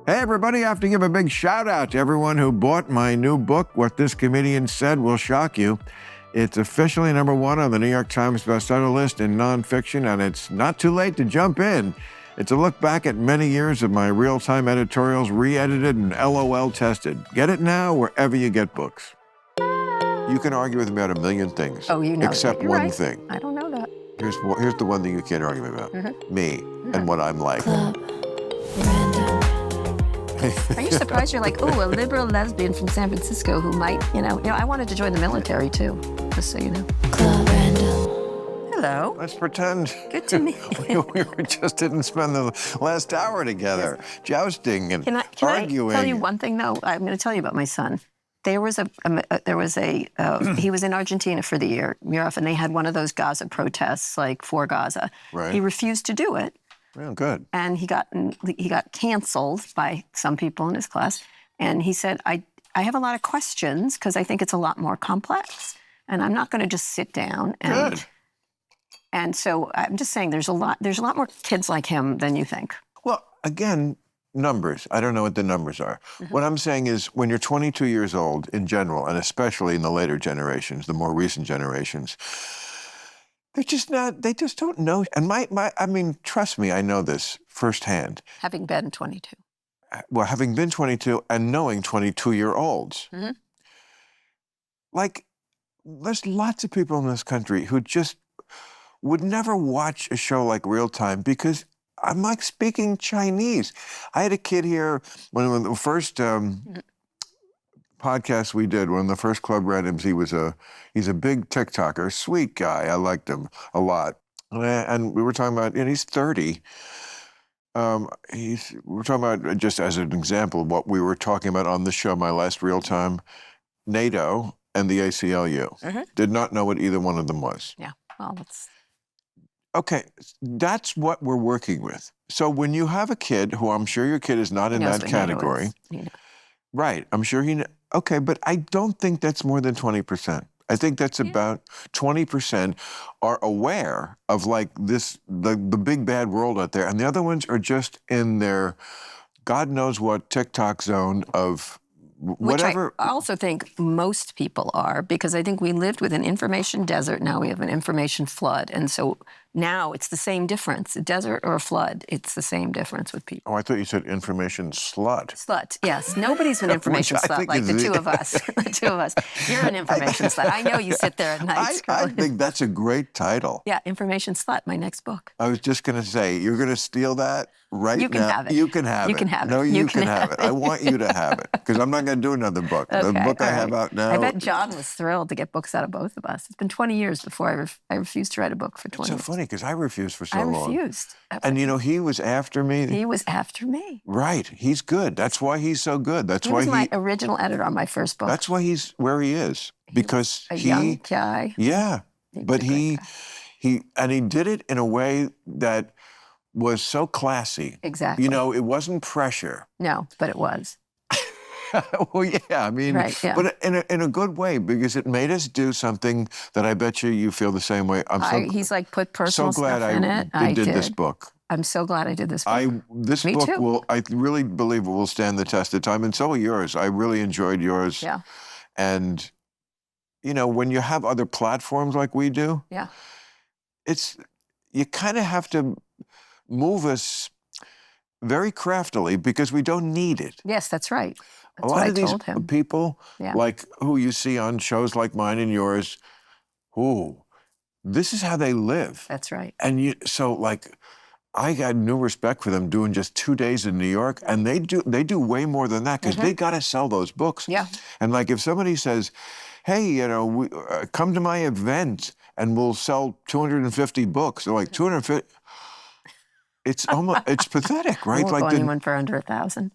Hey, everybody, I have to give a big shout out to everyone who bought my new book, What This Comedian Said Will Shock You. It's officially #1 on the New York Times bestseller list in nonfiction, and it's not too late to jump in. It's a look back at many years of my real-time editorials, re-edited and LOL tested. Get it now wherever you get books. You can argue with me about a million things. Oh, you know except You're one right. thing. I don't know that. Here's the one thing you can't argue about. Me and what I'm like. Are you surprised? You're like, oh, a liberal lesbian from San Francisco who might, I wanted to join the military too, just so you know. Hello. Let's pretend. Good to meet you. we just didn't spend the last hour together, jousting and arguing. I tell you one thing though? I'm going to tell you about my son. He was in Argentina for the year, and they had one of those Gaza protests, like for Gaza. Right. He refused to do it. Oh, good. And he got canceled by some people in his class. And he said, I have a lot of questions because I think it's a lot more complex. And I'm not going to just sit down. Good. And so I'm just saying there's a lot more kids like him than you think. Well, again, numbers. I don't know what the numbers are. What I'm saying is when you're 22 years old in general, and especially in the later generations, the more recent generations, they just don't know. And I mean, trust me, I know this firsthand. Having been 22. Well, having been 22 and knowing 22-year-olds. Like, there's lots of people in this country who just would never watch a show like Real Time because I'm like speaking Chinese. I had a kid here when the first podcast we did, one of the first Club Randoms, he's a big TikToker, sweet guy. I liked him a lot. And we were talking about, and he's 30. We were talking about, just as an example, what we were talking about on the show, my last Real Time, NATO and the ACLU. Did not know what either one of them was. Yeah, well, that's... Okay, that's what we're working with. So when you have a kid, who I'm sure your kid is not in that category, right, I'm sure okay, but I don't think that's more than 20%. I think that's about 20% are aware of like the big bad world out there, and the other ones are just in their God knows what TikTok zone of whatever. Which I also think most people are, because I think we lived with an information desert. Now we have an information flood. And so now it's the same difference. A desert or a flood, it's the same difference with people. Oh, I thought you said information slut. Slut, yes. Nobody's an information slut like the two of us. The two of us. You're an information slut. I know you sit there at night. I think that's a great title. Yeah, Information Slut, my next book. I was just going to say, you're going to steal that right now. You can have it. You can have it. You can have it. No, you can have it. I want you to have it, because I'm not going to do another book. Okay, the book I have out now. I bet John was thrilled to get books out of both of us. It's been 20 years before I refused to write a book for 20 years. It's so funny, because I refused for so long. I refused. And he was after me. He was after me. Right. He's good. That's why he's so good. That's he why was my original editor on my first book. That's why he's where he is. Because a young guy. Yeah. But he did it in a way that was so classy. Exactly. It wasn't pressure. No, but it was. Well, yeah, I mean, right, yeah. But in a good way, because it made us do something that I bet you feel the same way. He's like put personal stuff in it. I did this book. I'm so glad I did this book. This Me book too. I really believe it will stand the test of time, and so will yours. I really enjoyed yours. Yeah. And, when you have other platforms like we do, yeah, you kind of have to move us very craftily, because we don't need it. Yes, that's right. That's a lot of these people, yeah. like who you see on shows like mine and yours, this is how they live. That's right. And I got new respect for them doing just 2 days in New York, and they do way more than that, because they got to sell those books. Yeah. And like if somebody says, hey, come to my event and we'll sell 250 books, they're like 250. It's pathetic, right? I won't go anyone for under 1,000.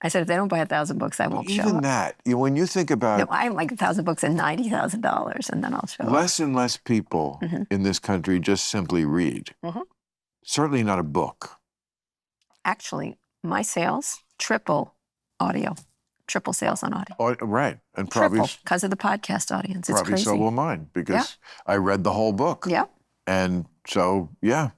I said, if they don't buy 1,000 books, I won't show up. Even that, when you think about... No, I like 1,000 books and $90,000, and then I'll show up. Less and less people in this country just simply read. Certainly not a book. Actually, my sales, triple sales on audio. Right, and probably... because of the podcast audience. It's probably crazy. So will mine, because I read the whole book. Yeah. And so, yeah.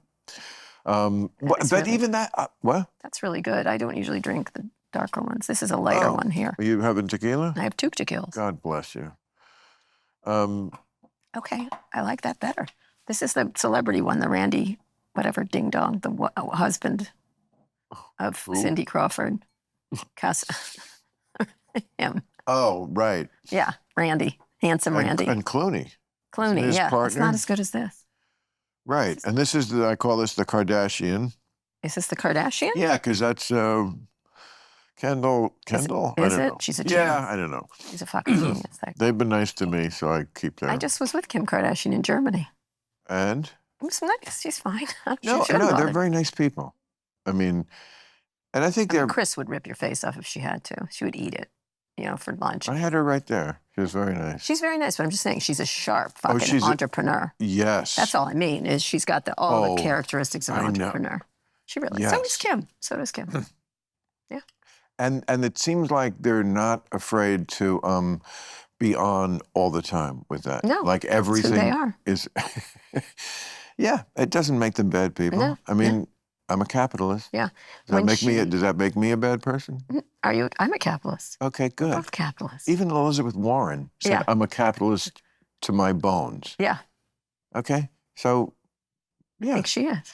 But really, even that, what? That's really good. I don't usually drink the darker ones. This is a lighter one here. Are you having tequila? I have 2 tequilas. God bless you. Okay, I like that better. This is the celebrity one, the Randy, whatever, Ding Dong, the husband of Cindy Crawford. Him. Oh, right. Yeah, Randy, handsome Randy. And Clooney. Clooney, yeah. Partner? It's not as good as this. Right, and this is, I call this the Kardashian. Is this the Kardashian? Yeah, because that's Kendall. Is I don't know. She's a genius. Yeah, I don't know. She's a fucking genius. They've been nice to me, so I keep them. I just was with Kim Kardashian in Germany. And? It was nice. She's fine. No, they're very nice people. I mean, and I think Chris would rip your face off if she had to. She would eat it, for lunch. I had her right there. She was very nice. She's very nice, but I'm just saying she's a sharp fucking entrepreneur. Yes. That's all I mean, is she's got all the characteristics of an entrepreneur. She really, yes. So does Kim. So does Kim. Yeah. And it seems like they're not afraid to be on all the time with that. No, like everything that's who they are. Is. Yeah, it doesn't make them bad people. No, I mean, I'm a capitalist. Yeah. Does that make me a bad person? I'm a capitalist. Okay, good. Both capitalists. Even Elizabeth Warren said, I'm a capitalist to my bones. Yeah. Okay, so, yeah. I think she is.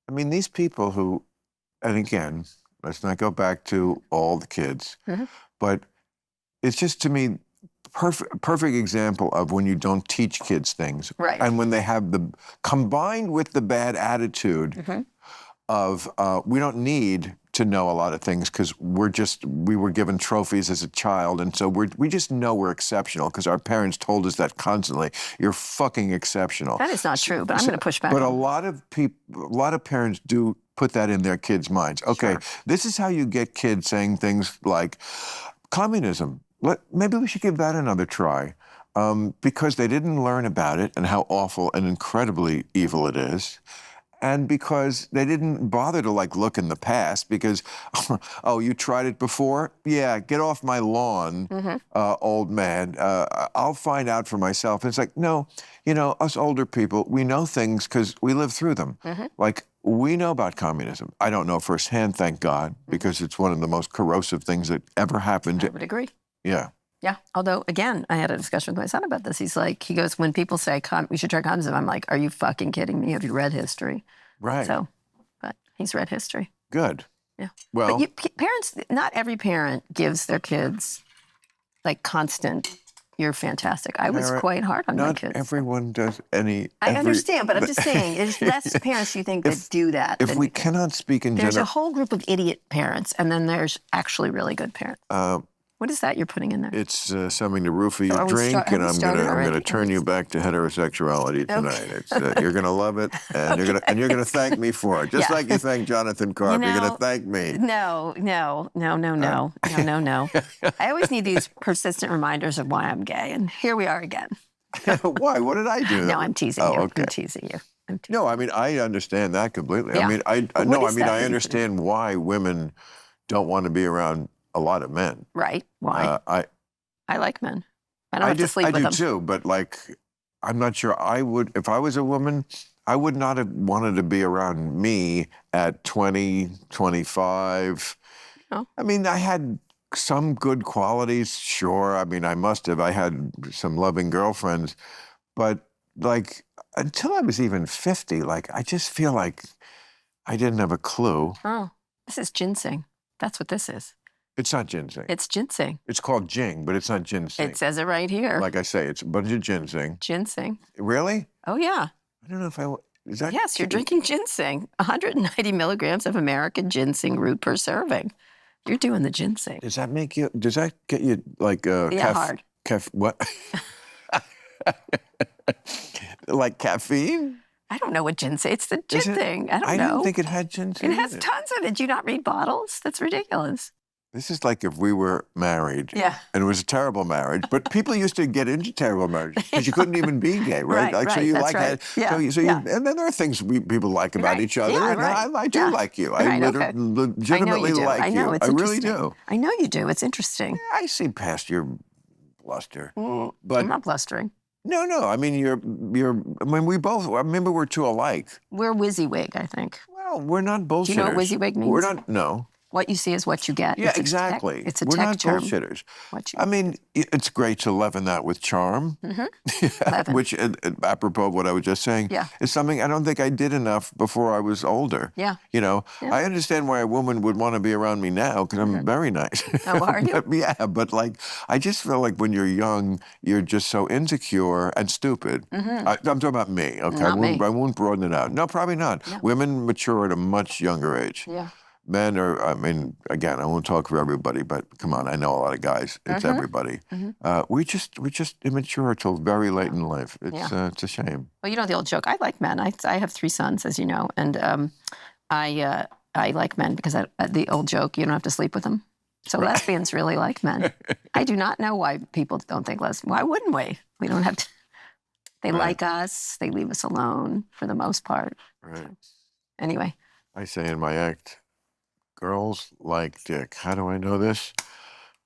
I mean, these people who, and again, let's not go back to all the kids, but it's just, to me, perfect example of when you don't teach kids things. Right. And when they have combined with the bad attitude of, we don't need to know a lot of things because we were given trophies as a child, and so we just know we're exceptional because our parents told us that constantly. You're fucking exceptional. That is not true, but I'm going to push back. But a lot of parents do put that in their kids' minds. Okay, this is how you get kids saying things like, communism. Maybe we should give that another try, because they didn't learn about it and how awful and incredibly evil it is. And because they didn't bother to look in the past because, oh, you tried it before? Yeah, get off my lawn, old man. I'll find out for myself. And it's like, no, us older people, we know things because we live through them. Like, we know about communism. I don't know firsthand, thank God, because it's one of the most corrosive things that ever happened. I would agree. Yeah. Yeah. Although, again, I had a discussion with my son about this. He goes, when people say we should try communism, I'm like, are you fucking kidding me? Have you read history? Right. So, but he's read history. Good. Yeah. Well, but parents, not every parent gives their kids constant, you're fantastic. I was quite hard on my kids. Not everyone does I understand, but I'm just saying, there's less parents you think that do that. If we cannot speak in general. There's a whole group of idiot parents, and then there's actually really good parents. What is that you're putting in there? It's something to roofie your drink, and I'm gonna turn you back to heterosexuality tonight. It's you're gonna love it, and you're gonna thank me for it, just like you thank Jonathan Karp. You're gonna thank me. No. I always need these persistent reminders of why I'm gay, and here we are again. Why? What did I do? No, I'm teasing you. Okay. I'm teasing you. No, I mean I understand that completely. Yeah. I mean I understand why women don't want to be around a lot of men. Right. Why? I like men. I don't have to sleep with them. I do too, but I'm not sure I would, if I was a woman, I would not have wanted to be around me at 20, 25. Oh. I mean, I had some good qualities, sure. I mean, I had some loving girlfriends, but until I was even 50, I just feel like I didn't have a clue. Oh, this is ginseng. That's what this is. It's not ginseng. It's ginseng. It's called jing, but it's not ginseng. It says it right here. Like I say, it's a bunch of ginseng. Ginseng. Really? Oh, yeah. I don't know if is that? Yes, you're drinking ginseng. 190 milligrams of American ginseng root per serving. You're doing the ginseng. Does that get you hard. What? Like caffeine? I don't know what ginseng, it's the ginseng. I don't know. I didn't think it had ginseng. It has tons of it. Do you not read bottles? That's ridiculous. This is like if we were married. Yeah. And it was a terrible marriage. But people used to get into terrible marriages because you couldn't even be gay, right? Right, So you that's right. And then there are things people like about each other. Yeah, and right. I do like you. I legitimately like you. I really do. I know you do. It's interesting. I see past your bluster. But I'm not blustering. No. I mean, I remember we're too alike. We're WYSIWYG, I think. Well, we're not bullshitters. Do you know what WYSIWYG means? We're not, no. What you see is what you get. Yeah, exactly. It's a We're tech not term. bullshitters. I mean, it's great to leaven that with charm, which, apropos of what I was just saying, is something I don't think I did enough before I was older. Yeah. You know, I understand why a woman would want to be around me now because I'm very nice. Oh, are you? But like, I just feel like when you're young, you're just so insecure and stupid. I'm talking about me, okay? Not me. I won't broaden it out. No, probably not. No. Women mature at a much younger age. Yeah. Men are, I mean, again, I won't talk for everybody, but come on, I know a lot of guys. It's everybody. We just immature till very late in life. It's a shame. Well, you know the old joke. I like men. I have 3 sons, as you know, and I like men because the old joke, you don't have to sleep with them. So lesbians really like men. I do not know why people don't think lesbians. Why wouldn't we? We don't have to. They like us. They leave us alone for the most part. Right. So, anyway. I say in my act, girls like dick. How do I know this?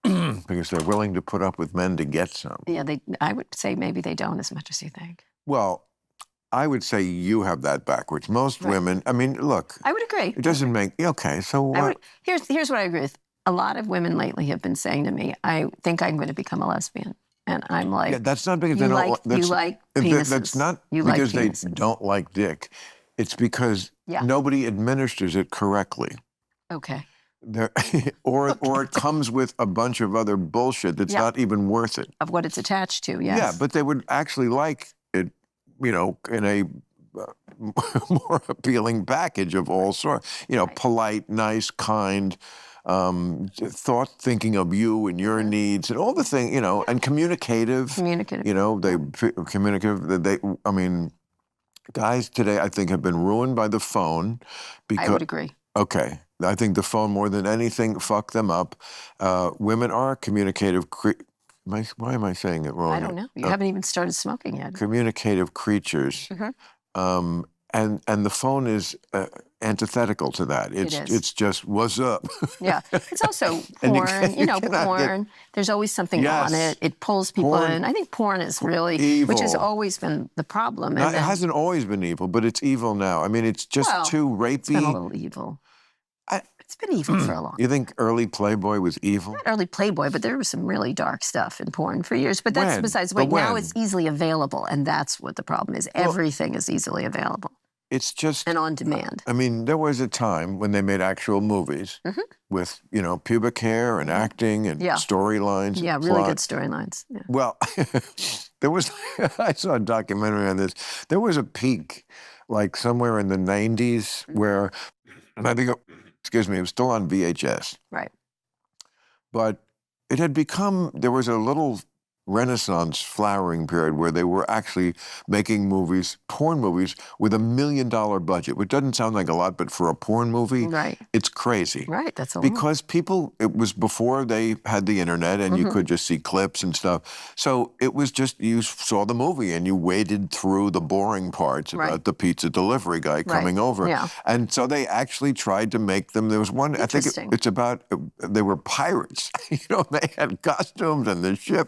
Because they're willing to put up with men to get some. Yeah, I would say maybe they don't as much as you think. Well, I would say you have that backwards. Most women, I mean, look. I would agree. It doesn't make, okay, so what? Here's what I agree with. A lot of women lately have been saying to me, I think I'm going to become a lesbian. And I'm like, yeah, that's not because they don't you like penises. That's not because they don't like dick. It's because nobody administers it correctly. Okay. Or it comes with a bunch of other bullshit that's not even worth it. Of what it's attached to, yes. Yeah, but they would actually like it, you know, in a more appealing package of all sorts. You know, polite, nice, kind, thinking of you and your needs and all the things, you know, and communicative. Communicative. You know, communicative. I mean, guys today, I think, have been ruined by the phone. I would agree. Okay. I think the phone, more than anything, fucked them up. Women are communicative. Why am I saying it wrong? I don't know. You haven't even started smoking yet. Communicative creatures. And the phone is antithetical to that. It's just, what's up? Yeah. It's also porn, you know, porn. There's always something on it. It pulls people in. I think porn is really evil. Which has always been the problem. No, it hasn't always been evil, but it's evil now. I mean, it's just too rapey. It's been a little evil. It's been evil for a long time. You think early Playboy was evil? Not early Playboy, but there was some really dark stuff in porn for years. But that's besides the point. Now it's easily available, and that's what the problem is. Everything is easily available. It's just... And on demand. I mean, there was a time when they made actual movies with, you know, pubic hair and acting and storylines. Yeah, really good storylines. Yeah. Well, there was... I saw a documentary on this. There was a peak, like somewhere in the 90s, where... And I think... Excuse me, it was still on VHS. Right. But it had become, there was a little Renaissance flowering period where they were actually making movies, porn movies, with $1 million budget, which doesn't sound like a lot, but for a porn movie, it's crazy. Right, that's a lot. Because people, it was before they had the internet and you could just see clips and stuff. So it was just, you saw the movie and you waded through the boring parts about the pizza delivery guy coming over. Yeah. And so they actually tried to make them, there was one, I think it's about, they were pirates. You know, they had costumes and the ship.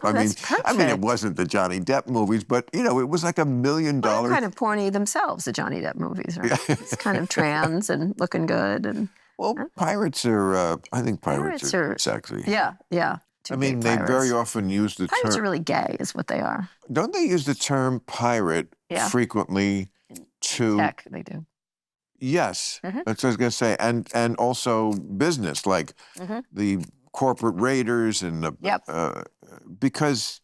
I mean, it wasn't the Johnny Depp movies, but, you know, it was like $1 million. Well, they're kind of porny themselves, the Johnny Depp movies, right? It's kind of trans and looking good. And well, pirates are, I think pirates are sexy. Yeah, yeah. I mean, they very often use the term... Pirates are really gay, is what they are. Don't they use the term pirate frequently to... Tech, they do. Yes, that's what I was going to say. And also business, like the corporate raiders and the... because...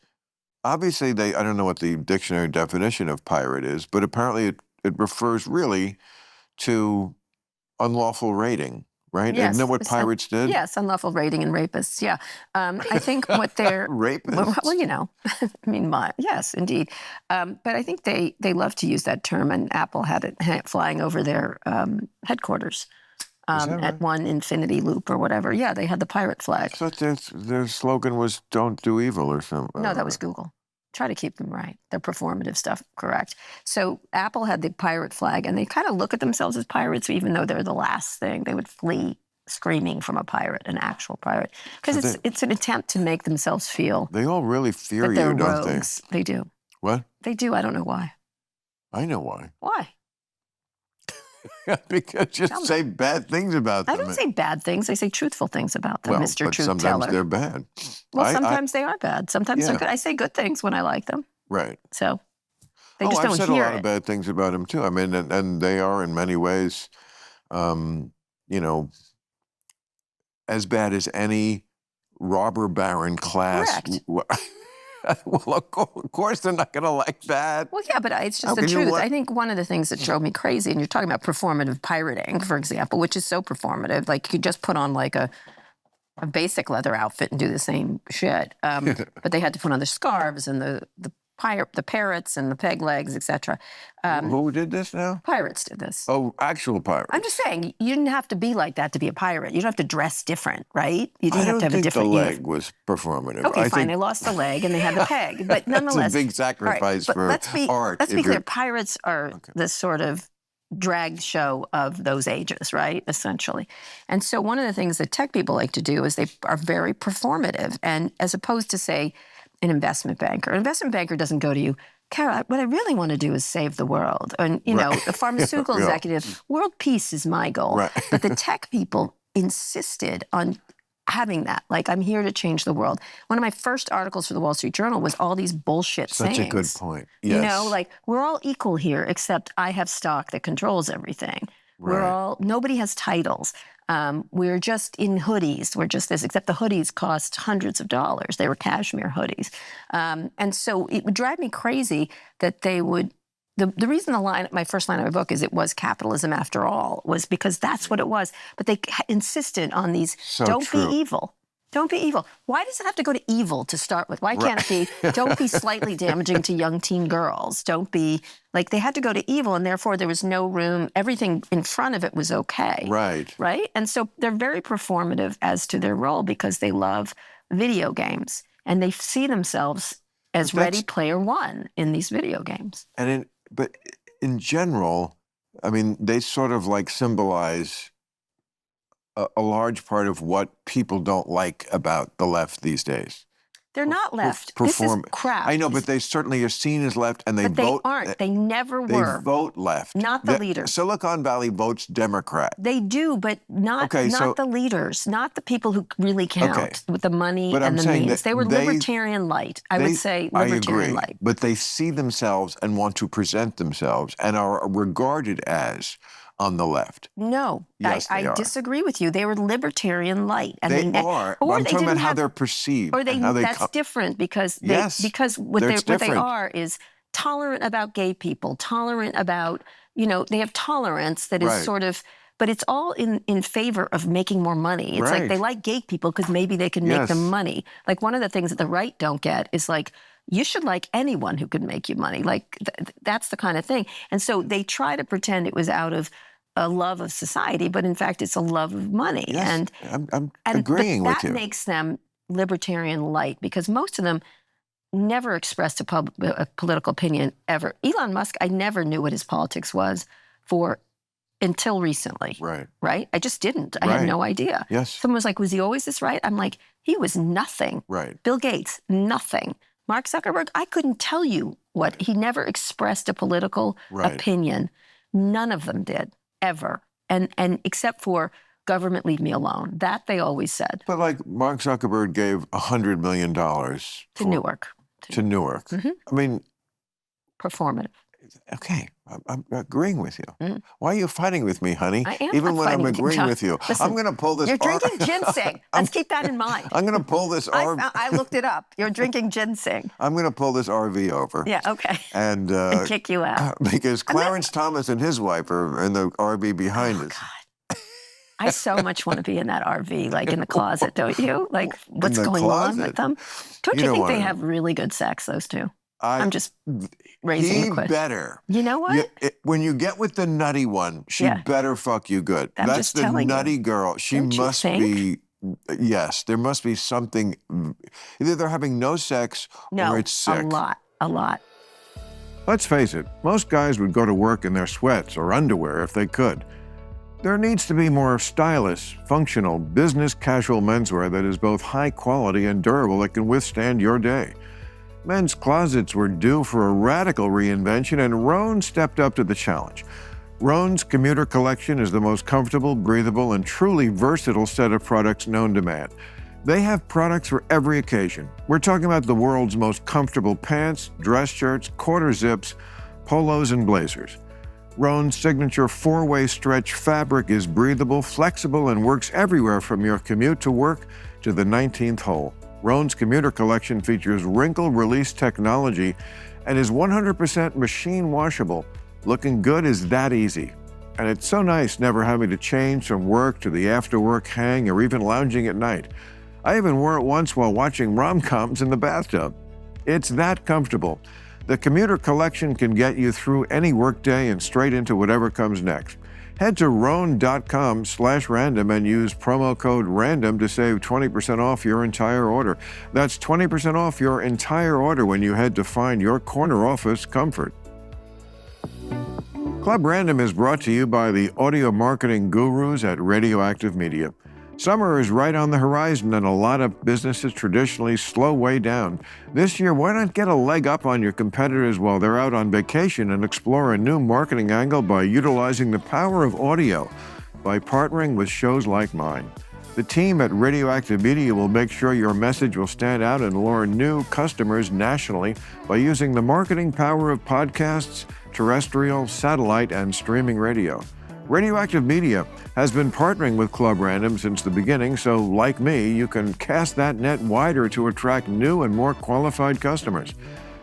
Obviously, I don't know what the dictionary definition of pirate is, but apparently it refers really to unlawful raiding, right? Yes. Isn't that what pirates did? Yes, unlawful raiding and rapists, yeah. I think what they're... Rapists? Well, you know, I mean, yes, indeed. But I think they love to use that term, and Apple had it flying over their headquarters. At one infinity loop or whatever. Yeah, they had the pirate flag. I thought their slogan was "Don't do evil" or something. No, that was Google. Try to keep them right. Their performative stuff correct. So Apple had the pirate flag, and they kind of look at themselves as pirates, even though they're the last thing. They would flee screaming from a pirate, an actual pirate, because it's an attempt to make themselves feel. They all really fear that they're you, don't rogues. They do. What? They do. I don't know why. I know why. Why? Because just say bad things about them. I don't say bad things. I say truthful things about them, Mr. Truth Teller. Sometimes they're bad. Well, sometimes they are bad. Sometimes they're good. I say good things when I like them. Right. So they just I've don't said hear a lot of bad things about him too. I mean, and they are in many ways, you know, as bad as any robber baron class. Correct. Well, of course they're not going to like that. Well, yeah, but it's just the truth. I think one of the things that drove me crazy, and you're talking about performative pirating, for example, which is so performative. Like, you could just put on like a basic leather outfit and do the same shit. But they had to put on the scarves and the parrots and the peg legs, etc. Who did this now? Pirates did this. Oh, actual pirates. I'm just saying, you didn't have to be like that to be a pirate. You don't have to dress different, right? You didn't have to have a different the leg was performative. Okay, fine. They lost the leg and they had the peg, but nonetheless, it's a big sacrifice for art. Let's be clear. Pirates are the sort of drag show of those ages, right? Essentially. And so one of the things that tech people like to do is they are very performative, and as opposed to, say, an investment banker doesn't go to you, Kara, what I really want to do is save the world. And, you know, the pharmaceutical executive, world peace is my goal. Right. But the tech people insisted on having that. Like, I'm here to change the world. One of my first articles for the Wall Street Journal was all these bullshit sayings. Such a good point. Yes. You know, like, we're all equal here, except I have stock that controls everything. Right. Nobody has titles. We're just in hoodies. We're just this, except the hoodies cost hundreds of dollars. They were cashmere hoodies. And so it would drive me crazy that they would, the reason my first line of my book is it was capitalism after all, was because that's what it was. But they insisted on these, don't be evil. Don't be evil. Why does it have to go to evil to start with? Why can't it be, don't be slightly damaging to young teen girls? Don't be, like, they had to go to evil, and therefore there was no room. Everything in front of it was okay. Right. Right? And so they're very performative as to their role because they love video games, and they see themselves as Ready Player One in these video games. But in general, I mean, they sort of like symbolize a large part of what people don't like about the left these days. They're not left. This is crap. I know, but they certainly are seen as left, and they vote. But they aren't. They never were. They vote left. Not the leaders. Silicon Valley votes Democrat. They do, but not the leaders, not the people who really count with the money and the means. They were libertarian light. I would say libertarian light. But they see themselves and want to present themselves and are regarded as on the left. No, yes, I disagree with you. They were libertarian light. And they are. Or I'm talking about how they're perceived. Or that's different because what they are is tolerant about gay people, tolerant about, you know, they have tolerance that is sort of, but it's all in favor of making more money. It's like they like gay people because maybe they can make them money. Like, one of the things that the right don't get is, like, you should like anyone who could make you money. Like, that's the kind of thing. And so they try to pretend it was out of a love of society, but in fact, it's a love of money. Yes, I'm agreeing with you. That makes them libertarian light because most of them never expressed a political opinion ever. Elon Musk, I never knew what his politics was until recently. Right? I just didn't. I had no idea. Yes. Someone was like, was he always this right? I'm like, he was nothing. Right. Bill Gates, nothing. Mark Zuckerberg, I couldn't tell you what. He never expressed a political opinion. None of them did, ever. And except for government, leave me alone. That they always said. But like Mark Zuckerberg gave $100 million to Newark. To Newark. Mm-hmm. I mean, performative. Okay, I'm agreeing with you. Mm. Why are you fighting with me, honey? I am. Even when I'm agreeing with you. Listen, I'm going to pull this. You're drinking ginseng. Let's keep that in mind. I'm going to pull this RV. I looked it up. You're drinking ginseng. I'm going to pull this RV over. Yeah, okay. And kick you out. Because Clarence Thomas and his wife are in the RV behind us. God. I so much want to be in that RV, like in the closet, don't you? Like, what's going on with them? Don't you think they have really good sex, those two? I'm just raising the question. He better. You know what? When you get with the nutty one, she better fuck you good. That's the nutty girl. She must be. Yes, there must be something. Either they're having no sex or it's sick. A lot. Let's face it, most guys would go to work in their sweats or underwear if they could. There needs to be more stylish, functional, business casual menswear that is both high quality and durable that can withstand your day. Men's closets were due for a radical reinvention, and Rhone stepped up to the challenge. Roan's Commuter Collection is the most comfortable, breathable, and truly versatile set of products known to man. They have products for every occasion. We're talking about the world's most comfortable pants, dress shirts, quarter zips, polos, and blazers. Roan's signature 4-way stretch fabric is breathable, flexible, and works everywhere from your commute to work to the 19th hole. Roan's Commuter Collection features wrinkle release technology and is 100% machine washable. Looking good is that easy. And it's so nice never having to change from work to the after-work hang or even lounging at night. I even wore it once while watching rom-coms in the bathtub. It's that comfortable. The Commuter Collection can get you through any workday and straight into whatever comes next. Head to roan.com/random and use promo code RANDOM to save 20% off your entire order. That's 20% off your entire order when you head to find your corner office comfort. Club Random is brought to you by the audio marketing gurus at Radioactive Media. Summer is right on the horizon and a lot of businesses traditionally slow way down. This year, why not get a leg up on your competitors while they're out on vacation and explore a new marketing angle by utilizing the power of audio by partnering with shows like mine? The team at Radioactive Media will make sure your message will stand out and lure new customers nationally by using the marketing power of podcasts, terrestrial, satellite, and streaming radio. Radioactive Media has been partnering with Club Random since the beginning, so like me, you can cast that net wider to attract new and more qualified customers.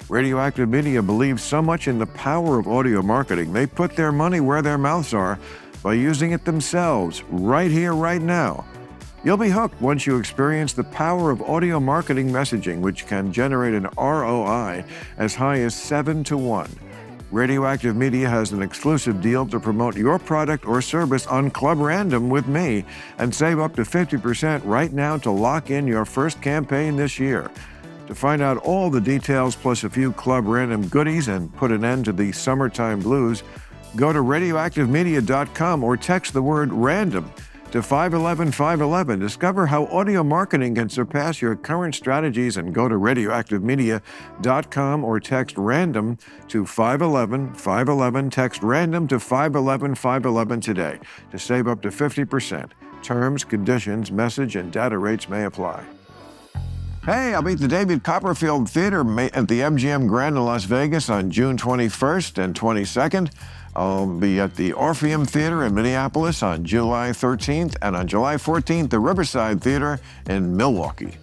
Radioactive Media believes so much in the power of audio marketing, they put their money where their mouths are by using it themselves, right here, right now. You'll be hooked once you experience the power of audio marketing messaging, which can generate an ROI as high as 7-to-1. Radioactive Media has an exclusive deal to promote your product or service on Club Random with me and save up to 50% right now to lock in your first campaign this year. To find out all the details plus a few Club Random goodies and put an end to the summertime blues, go to radioactivemedia.com or text the word RANDOM to 511-511. Discover how audio marketing can surpass your current strategies and go to radioactivemedia.com or text RANDOM to 511-511. Text RANDOM to 511-511 today to save up to 50%. Terms, conditions, message, and data rates may apply. Hey, I'll be at the David Copperfield Theater at the MGM Grand in Las Vegas on June 21st and 22nd. I'll be at the Orpheum Theater in Minneapolis on July 13th, and on July 14th, the Riverside Theater in Milwaukee.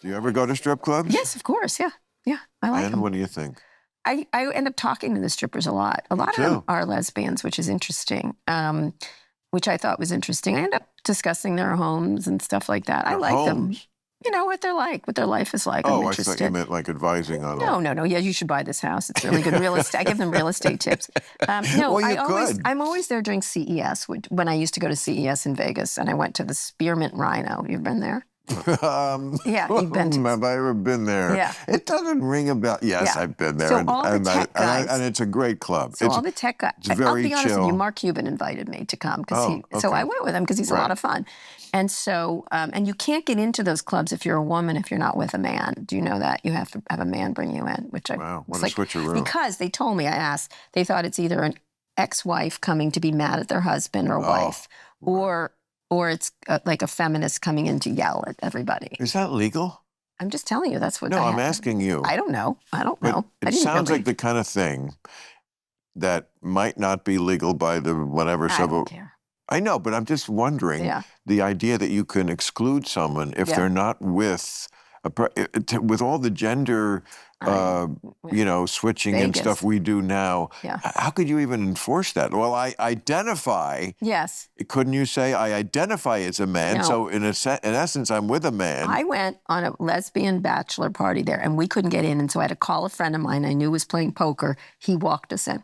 Do you ever go to strip clubs? Yes, of course, yeah. Yeah, I like them. And what do you think? I end up talking to the strippers a lot. A lot of them are lesbians, which is interesting, which I thought was interesting. I end up discussing their homes and stuff like that. I like them. You know, what they're like, what their life is like. I'm interested. I thought you meant like advising on No. Yeah, you should buy this house. It's really good real estate. I give them real estate tips. I'm always there during CES, when I used to go to CES in Vegas, and I went to the Spearmint Rhino. You've been there? Yeah, you've been to. Have I ever been there? Yeah. It doesn't ring a bell. Yes, yeah. I've been there. So all the tech guys. And it's a great club. So all the tech guys. It's very I'll be honest chill. with you, Mark Cuban invited me to come. So I went with him because he's a lot of fun. And so, and you can't get into those clubs if you're a woman, if you're not with a man. Do you know that? You have to have a man bring you in, which Wow, what a switcheroo. Because they told me, I asked, they thought it's either an ex-wife coming to be mad at their husband or wife, or it's like a feminist coming in to yell at everybody. Is that legal? I'm just telling you, that's what I'm asking you. I don't know. It sounds like the kind of thing that might not be legal by the whatever. I don't care. I know, but I'm just wondering the idea that you can exclude someone if they're not with all the gender, switching and stuff we do now. Yeah. How could you even enforce that? Well, I identify. Yes. Couldn't you say I identify as a man? No. So in essence, I'm with a man. I went on a lesbian bachelor party there, and we couldn't get in, and so I had to call a friend of mine I knew was playing poker. He walked us in.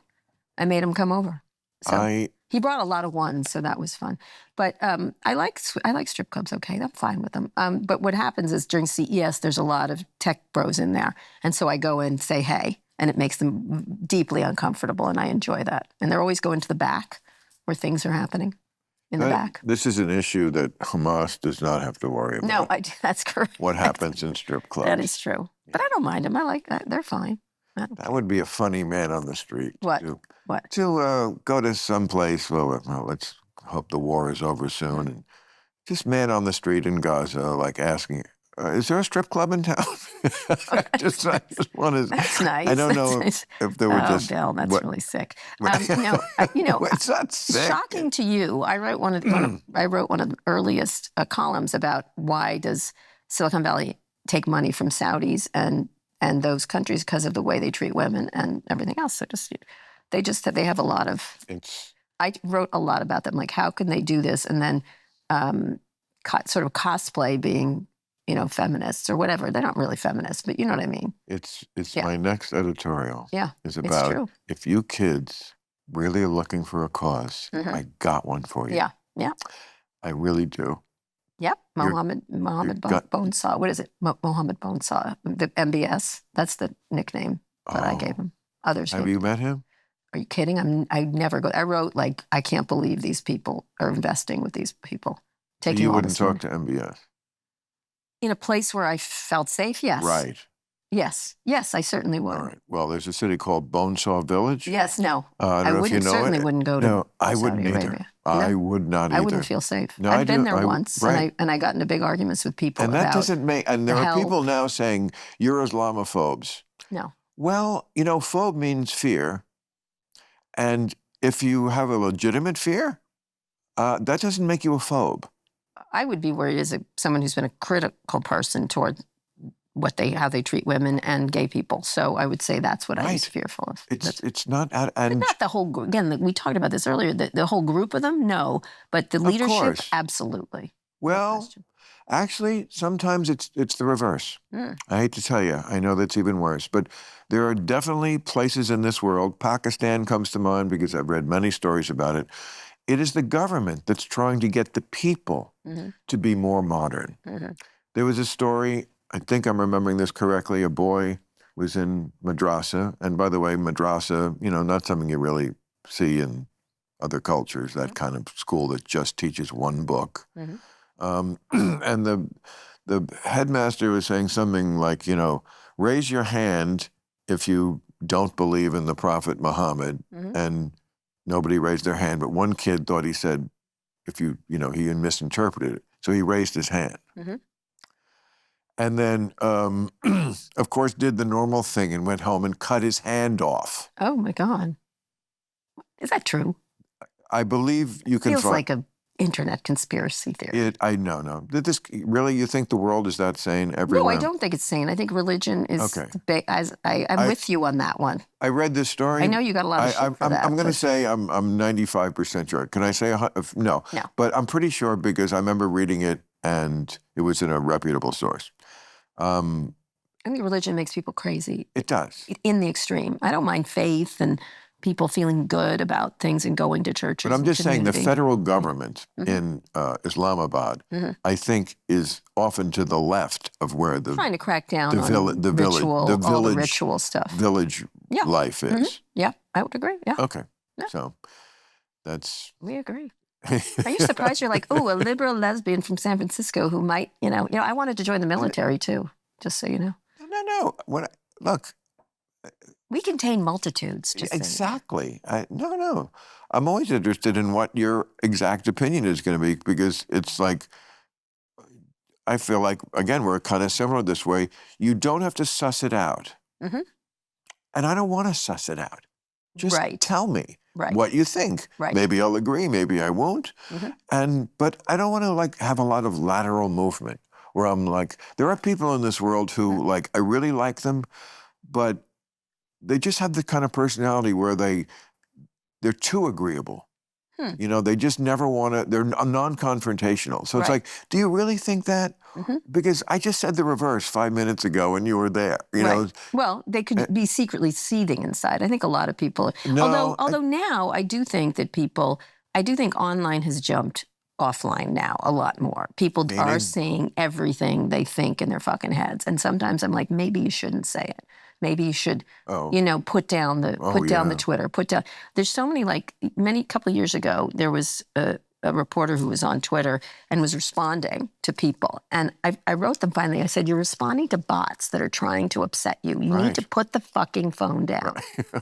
I made him come over. So he brought a lot of ones, so that was fun. But I like strip clubs. Okay, I'm fine with them. But what happens is during CES, there's a lot of tech bros in there, and so I go and say hey, and it makes them deeply uncomfortable, and I enjoy that. And they're always going to the back where things are happening. In the back. This is an issue that Hamas does not have to worry about. No, that's correct. What happens in strip clubs? That is true. But I don't mind them. I like that. They're fine. That would be a funny man on the street. What? What? To go to some place, well, let's hope the war is over soon, and just man on the street in Gaza, like asking, is there a strip club in town? I just want to. That's nice. I don't know if there were just. Bill, that's really sick. No, it's not sick. Shocking to you. I wrote one of the earliest columns about why does Silicon Valley take money from Saudis and those countries because of the way they treat women and everything else. So they have a lot of. I wrote a lot about them. Like, how can they do this and then sort of cosplay being, feminists or whatever. They're not really feminists, but you know what I mean. It's my next editorial. Yeah, is about if you kids really are looking for a cause, I got one for you. Yeah. I really do. Yep, Mohammed Bonesaw. What is it? Mohammed Bonesaw, the MBS. That's the nickname that I gave him. Others have you met him? Are you kidding? I never go. I wrote like, I can't believe these people are investing with these people. So you wouldn't talk to MBS? In a place where I felt safe, yes. Right. Yes, I certainly would. All right. Well, there's a city called Bonesaw Village. Yes, no. I don't know if you know certainly it. wouldn't go to No, I Saudi wouldn't either. Arabia. I would not either. I wouldn't feel safe. No, I've been there once, and I got into big arguments with people and that doesn't make. And there are people now saying you're Islamophobes. No. Well, phobe means fear, and if you have a legitimate fear, that doesn't make you a phobe. I would be worried as someone who's been a critical person toward how they treat women and gay people. So I would say that's what I was fearful of. It's not, but not the whole group. Again, we talked about this earlier. The whole group of them, no, but the leadership, absolutely. Well, actually, sometimes it's the reverse. I hate to tell you, I know that's even worse, but there are definitely places in this world. Pakistan comes to mind because I've read many stories about it. It is the government that's trying to get the people to be more modern. There was a story, I think I'm remembering this correctly, a boy was in madrasa, and by the way, madrasa, not something you really see in other cultures, that kind of school that just teaches one book. And the headmaster was saying something like, raise your hand if you don't believe in the Prophet Muhammad, and nobody raised their hand, but one kid thought he said, he misinterpreted it. So he raised his hand. And then, of course, did the normal thing and went home and cut his hand off. Oh, my God. Is that true? I believe you can Feels like an internet conspiracy theory. No. Really, you think the world is that sane everywhere? No, I don't think it's sane. I think religion is, I'm with you on that one. I read this story. I know you got a lot of shit for that. I'm going to say I'm 95% sure. Can I say no? No. But I'm pretty sure because I remember reading it and it was in a reputable source. I think religion makes people crazy. It does. In the extreme. I don't mind faith and people feeling good about things and going to churches. But I'm just saying the federal government in Islamabad, I think, is often to the left of where the trying to crack down on all the ritual stuff. Village life is. Yeah, I would agree. Yeah. Okay. Yeah. So that's. We agree. Are you surprised? You're like, oh, a liberal lesbian from San Francisco who might, I wanted to join the military too, just so you know. No. Look. We contain multitudes. Exactly. No. I'm always interested in what your exact opinion is going to be because it's like, I feel like, again, we're kind of similar this way. You don't have to suss it out. And I don't want to suss it out. Just tell me what you think. Maybe I'll agree, maybe I won't. But I don't want to have a lot of lateral movement where I'm like, there are people in this world who I really like them, but they just have the kind of personality where they're too agreeable. They just never want to, they're non-confrontational. So it's like, do you really think that? Because I just said the reverse 5 minutes ago and you were there, you know? Well, they could be secretly seething inside. I think a lot of people, although now I do think online has jumped offline now a lot more. People are saying everything they think in their fucking heads. And sometimes I'm like, maybe you shouldn't say it. Maybe you should, put down the Twitter, There's so many, couple of years ago, there was a reporter who was on Twitter and was responding to people. And I wrote them finally. I said, you're responding to bots that are trying to upset you. You need to put the fucking phone down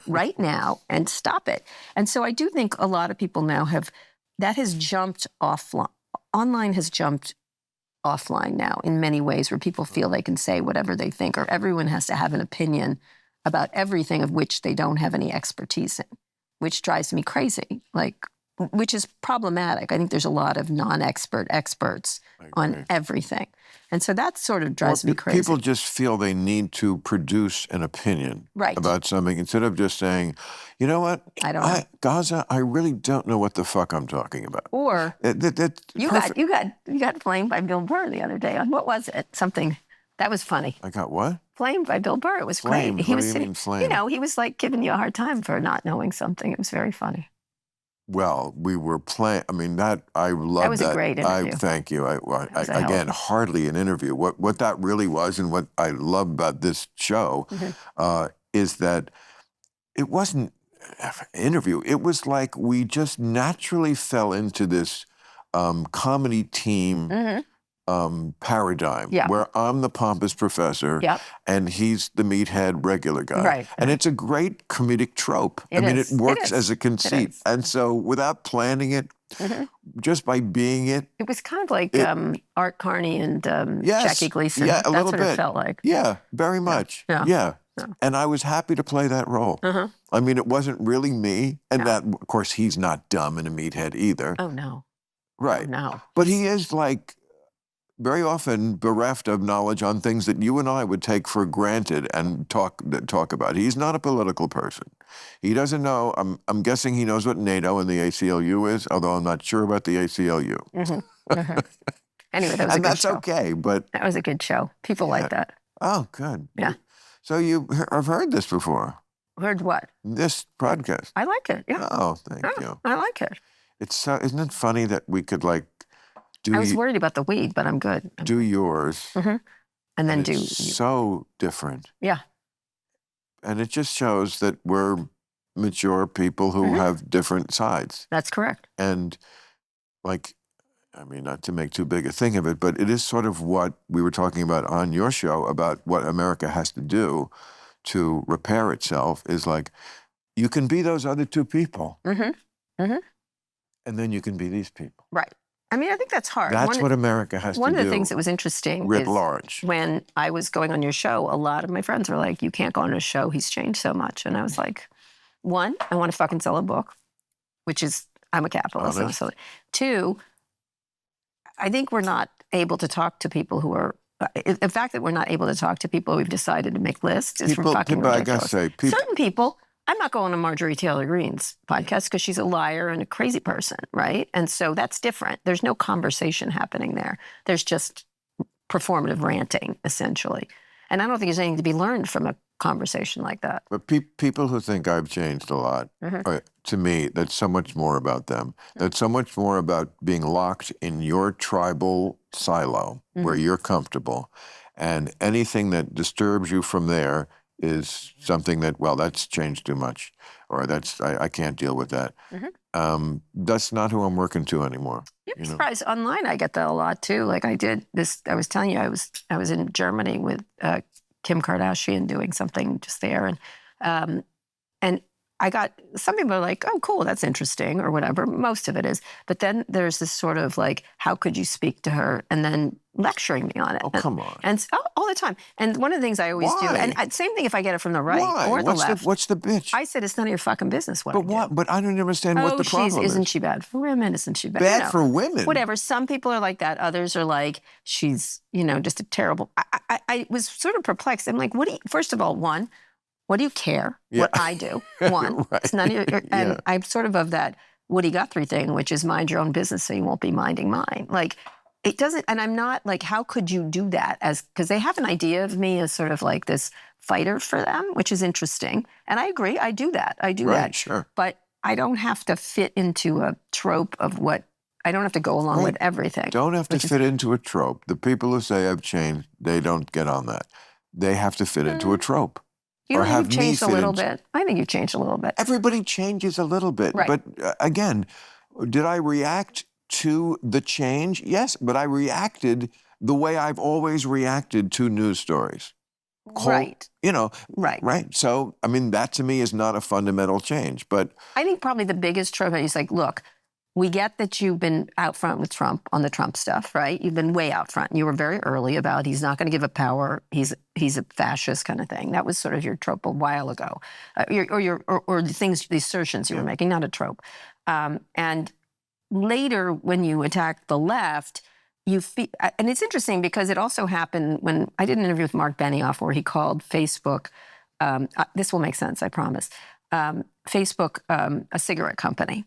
right now and stop it. And so I do think a lot of people now that has jumped offline. Online has jumped offline now in many ways, where people feel they can say whatever they think, or everyone has to have an opinion about everything of which they don't have any expertise in, which drives me crazy, which is problematic. I think there's a lot of non-expert experts on everything. And so that sort of drives me crazy. People just feel they need to produce an opinion about something instead of just saying, you know what? I don't know. Gaza, I really don't know what the fuck I'm talking about. Or you got flamed by Bill Burr the other day on, what was it? Something that was funny. I got what? Flamed by Bill Burr. It was flamed. great. What do you mean flamed? You know, he was like giving you a hard time for not knowing something. It was very funny. Well, we were playing. I mean, I loved that. That was a great interview. Thank you. Again, hardly an interview. What that really was, and what I love about this show, is that it wasn't an interview. It was like we just naturally fell into this comedy team paradigm where I'm the pompous professor and he's the meathead regular guy. Right. And it's a great comedic trope. It works as a conceit. And so without planning it, just by being it. It was kind of like Art Carney and Jackie Gleason. Yeah, a little bit. That's what it felt like. Yeah, very much. Yeah. And I was happy to play that role. I mean, it wasn't really me. And that, of course, he's not dumb and a meathead either. Oh, no. Right. Oh, no. But he is like very often bereft of knowledge on things that you and I would take for granted and talk about. He's not a political person. He doesn't know. I'm guessing he knows what NATO and the ACLU is, although I'm not sure about the ACLU. Anyway, that was a good show. Okay, but that was a good show. People like that. Oh, good. Yeah. So I've heard this before. Heard what? This podcast. I like it. Yeah. Oh, thank you. I like it. Isn't it funny that we could I was worried about the weed, but I'm good. Do yours. And then do you. So different. Yeah. And it just shows that we're mature people who have different sides. That's correct. And I mean, not to make too big a thing of it, but it is sort of what we were talking about on your show about what America has to do to repair itself is like, you can be those other two people. And then you can be these people. Right. I mean, I think that's hard. That's what America has to do. One of the things that was interesting writ large. When I was going on your show, a lot of my friends were like, you can't go on his show. He's changed so much. And I was like, one, I want to fucking sell a book, which is, I'm a capitalist. So, two, I think we're not able to talk to people who are, the fact that we're not able to talk to people we've decided to make lists is fucking ridiculous. I gotta say, certain people, I'm not going on Marjorie Taylor Greene's podcast because she's a liar and a crazy person, right? And so that's different. There's no conversation happening there. There's just performative ranting, essentially. And I don't think there's anything to be learned from a conversation like that. But people who think I've changed a lot, to me, that's so much more about them. That's so much more about being locked in your tribal silo where you're comfortable. And anything that disturbs you from there is something that, well, that's changed too much, or I can't deal with that. That's not who I'm working to anymore. You'd be surprised. Online, I get that a lot too. Like I did this. I was telling you, I was in Germany with Kim Kardashian doing something just there, and I got, some people are like, oh, cool, that's interesting, or whatever. Most of it is. But then there's this sort of like, how could you speak to her? And then lecturing me on it. Oh, come on. And all the time. And one of the things I always do, and same thing if I get it from the right or the left. What's the bitch? I said, it's none of your fucking business what I do. But I don't understand what the problem is. Isn't she bad for women? Isn't she bad? Bad for women? Whatever. Some people are like that. Others are like, she's, just a terrible. I was sort of perplexed. I'm like, first of all, one, what do you care what I do? One, it's none of your, and I'm sort of that Woody Guthrie thing, which is mind your own business so you won't be minding mine. Like, it doesn't, and I'm not like, how could you do that? Because they have an idea of me as sort of like this fighter for them, which is interesting. And I agree, I do that. I do that. Sure. But I don't have to fit into a trope of I don't have to go along with everything. Don't have to fit into a trope. The people who say I've changed, they don't get on that. They have to fit into a trope. You've changed a little bit. I think you've changed a little bit. Everybody changes a little bit. Right. But again, did I react to the change? Yes, but I reacted the way I've always reacted to news stories. Right. You know, right. Right. So, I mean, that to me is not a fundamental change. But I think probably the biggest trope is like, look, we get that you've been out front with Trump on the Trump stuff, right? You've been way out front. You were very early about he's not going to give up power. He's a fascist kind of thing. That was sort of your trope a while ago, or the things, the assertions you were making, not a trope. And later, when you attack the left, you feel, and it's interesting because it also happened when I did an interview with Mark Benioff where he called Facebook. This will make sense, I promise. Facebook, a cigarette company.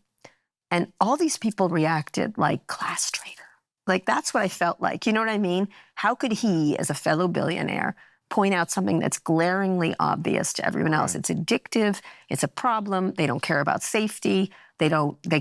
And all these people reacted like class traitor. Like, that's what I felt like. You know what I mean? How could he, as a fellow billionaire, point out something that's glaringly obvious to everyone else? It's addictive. It's a problem. They don't care about safety. They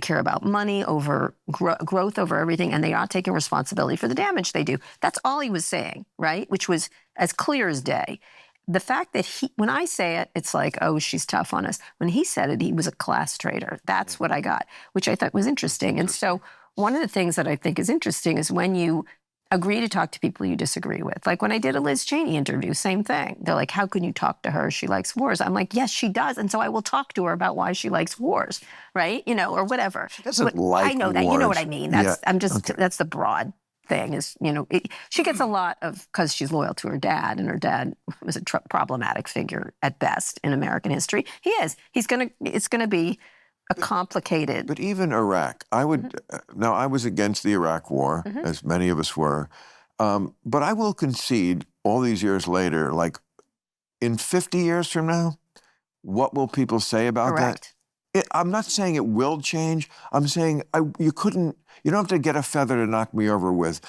care about money over growth over everything, and they aren't taking responsibility for the damage they do. That's all he was saying, right? Which was as clear as day. The fact that when I say it, it's like, oh, she's tough on us. When he said it, he was a class traitor. That's what I got, which I thought was interesting. And so one of the things that I think is interesting is when you agree to talk to people you disagree with. Like when I did a Liz Cheney interview, same thing. They're like, how can you talk to her? She likes wars. I'm like, yes, she does. And so I will talk to her about why she likes wars, right? You know, or whatever. She doesn't like I know that. wars. You know what I mean. That's the broad thing is, you know, she gets a lot of, because she's loyal to her dad, and her dad was a problematic figure at best in American history. He is. It's going to be a complicated. But even Iraq, I would, now I was against the Iraq war, as many of us were, but I will concede all these years later, like in 50 years from now, what will people say about Correct. that? I'm not saying it will change. I'm saying you don't have to get a feather to knock me over with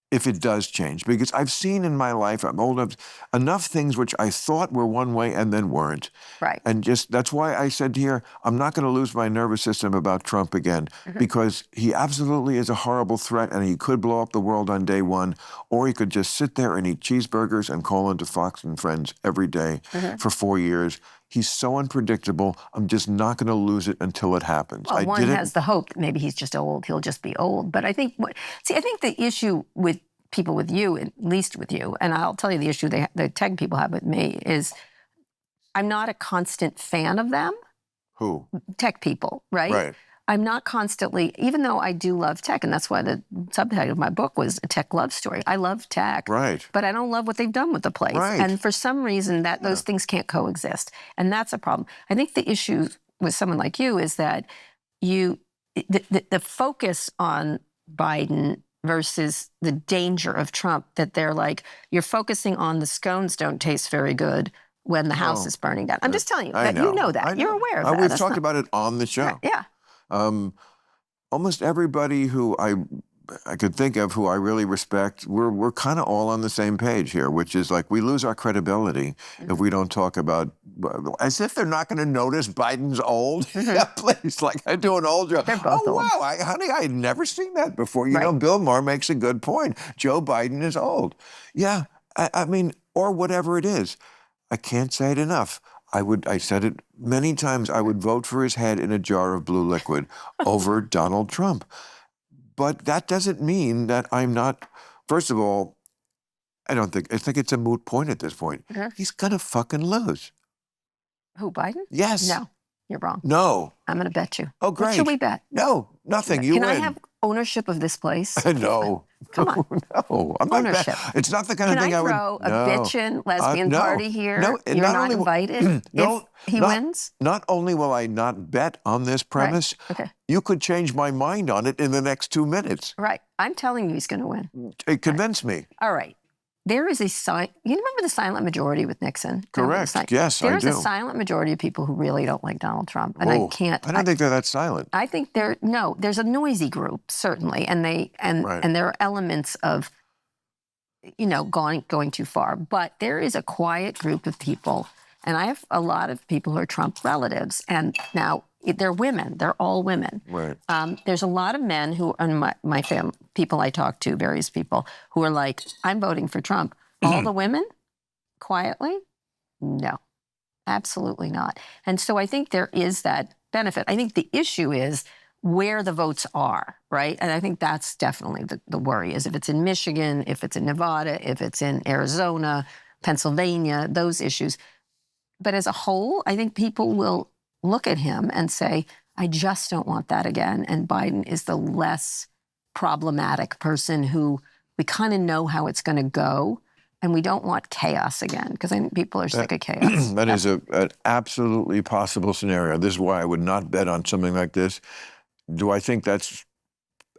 if it does change. Because I've seen in my life, I'm old enough things which I thought were one way and then weren't. Right. And that's why I said here, I'm not going to lose my nervous system about Trump again, because he absolutely is a horrible threat, and he could blow up the world on day one, or he could just sit there and eat cheeseburgers and call into Fox and Friends every day for 4 years. He's so unpredictable. I'm just not going to lose it until it happens. Well, one has the hope that maybe he's just old. He'll just be old. But I think, I think the issue with people with you, at least with you, and I'll tell you the issue the tech people have with me is I'm not a constant fan of them. Who? Tech people, right? Right. I'm not constantly, even though I do love tech, and that's why the subtitle of my book was A Tech Love Story. I love tech, Right. but I don't love what they've done with the place. Right. And for some reason, those things can't coexist. And that's a problem. I think the issue with someone like you is that the focus on Biden versus the danger of Trump, that they're like, you're focusing on the scones don't taste very good when the house is burning down. I'm just telling you, that you know that. You're aware of that. We've talked about it on the show. Right. Yeah. Almost everybody who I could think of who I really respect, we're kind of all on the same page here, which is like we lose our credibility if we don't talk about, as if they're not going to notice Biden's old. Yeah, please, like I do an old joke. They're both old. Wow, honey, I had never seen that before. You know, Bill Maher makes a good point. Joe Biden is old. Yeah, I mean, or whatever it is. I can't say it enough. I said it many times, I would vote for his head in a jar of blue liquid over Donald Trump. But that doesn't mean that I'm not, first of all, I think it's a moot point at this point. He's gonna fucking lose. Who, Biden? Yes. No, you're wrong. No. I'm gonna bet you. Oh, great. What should we bet? No, nothing. You win. Can I have ownership of this place? No. Come on. No. I'm not ownership. It's not the kind of thing I would. Can I throw a bitchin' lesbian party here? No, you're not invited if he wins? Not only will I not bet on this premise, you could change my mind on it in the next 2 minutes. Right. I'm telling you he's going to win. Convince me. All right. There is you remember the silent majority with Nixon? Correct. Yes, I do. There's a silent majority of people who really don't like Donald Trump. And I can't. I don't think they're that silent. I think there's a noisy group, certainly. And there are elements of, going too far. But there is a quiet group of people. And I have a lot of people who are Trump relatives. And now they're women. They're all women. Right. There's a lot of men who, and my family, people I talk to, various people, who are like, I'm voting for Trump. All the women, quietly, no, absolutely not. And so I think there is that benefit. I think the issue is where the votes are, right? And I think that's definitely the worry, is if it's in Michigan, if it's in Nevada, if it's in Arizona, Pennsylvania, those issues. But as a whole, I think people will look at him and say, I just don't want that again. And Biden is the less problematic person who we kind of know how it's going to go. And we don't want chaos again, because I think people are sick of chaos. That is an absolutely possible scenario. This is why I would not bet on something like this. Do I think that's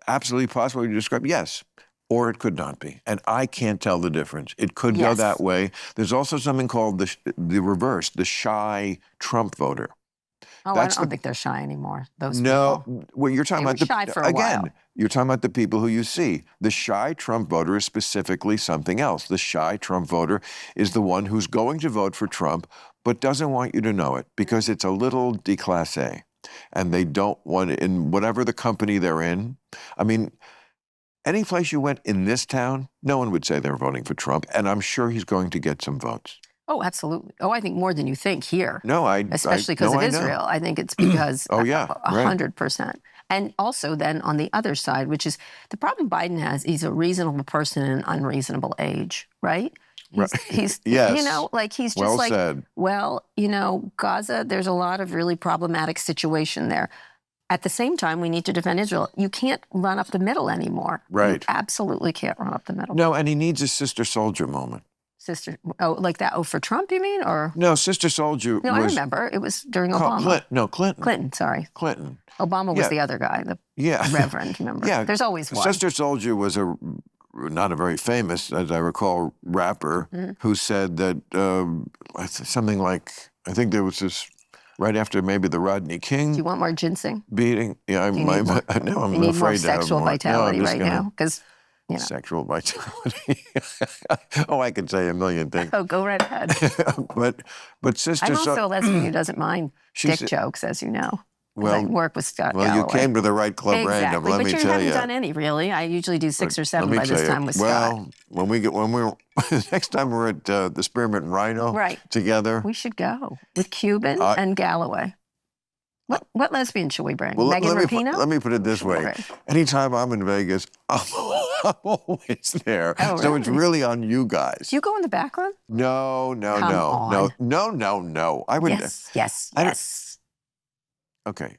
absolutely possible you describe? Yes. Or it could not be. And I can't tell the difference. It could go that way. There's also something called the reverse, the shy Trump voter. Oh, I don't think they're shy anymore, those people. Well, you're talking about shy for a while. You're talking about the people who you see. The shy Trump voter is specifically something else. The shy Trump voter is the one who's going to vote for Trump, but doesn't want you to know it because it's a little déclassé. And they don't want it in whatever the company they're in. I mean, any place you went in this town, no one would say they're voting for Trump, and I'm sure he's going to get some votes. Oh, absolutely. Oh, I think more than you think here. No, especially because of Israel. I think it's because 100%. Right. And also then on the other side, which is the problem Biden has, he's a reasonable person in an unreasonable age, right? He's yes. You know, like he's just said. Well, you know, Gaza, there's a lot of really problematic situation there. At the same time, we need to defend Israel. You can't run up the middle anymore. Right. You absolutely can't run up the middle. No, and he needs a Sister Soldier moment. Like that? Oh, for Trump, you mean? Or no, Sister Soldier. No, I remember. It was during Obama. Clinton. Clinton, sorry. Clinton. Obama was the other guy, the Reverend, remember? Yeah. There's always one. Sister Soldier was not a very famous, as I recall, rapper who said that something like, I think there was this, right after maybe the Rodney King. Do you want more ginseng? Beating. Yeah, I'm you need more afraid sexual vitality right now, because you know. Sexual vitality. Oh, I could say a million things. Oh, go right ahead. but Sister. I'm also a lesbian who doesn't mind dick jokes, as you know. Well, I work with Scott Galloway. You came to the right club random. Let me tell you. But you haven't done any, really. I usually do 6 or 7 by this time with Scott. Well, next time we're at the Spearmint Rhino together. We should go with Cuban and Galloway. What lesbian should we bring? Well, Megan Rapinoe? Let me put it this way. Anytime I'm in Vegas, I'm always there. Oh, really? So it's really on you guys. Do you go in the back room? No. I would. Yes. Okay.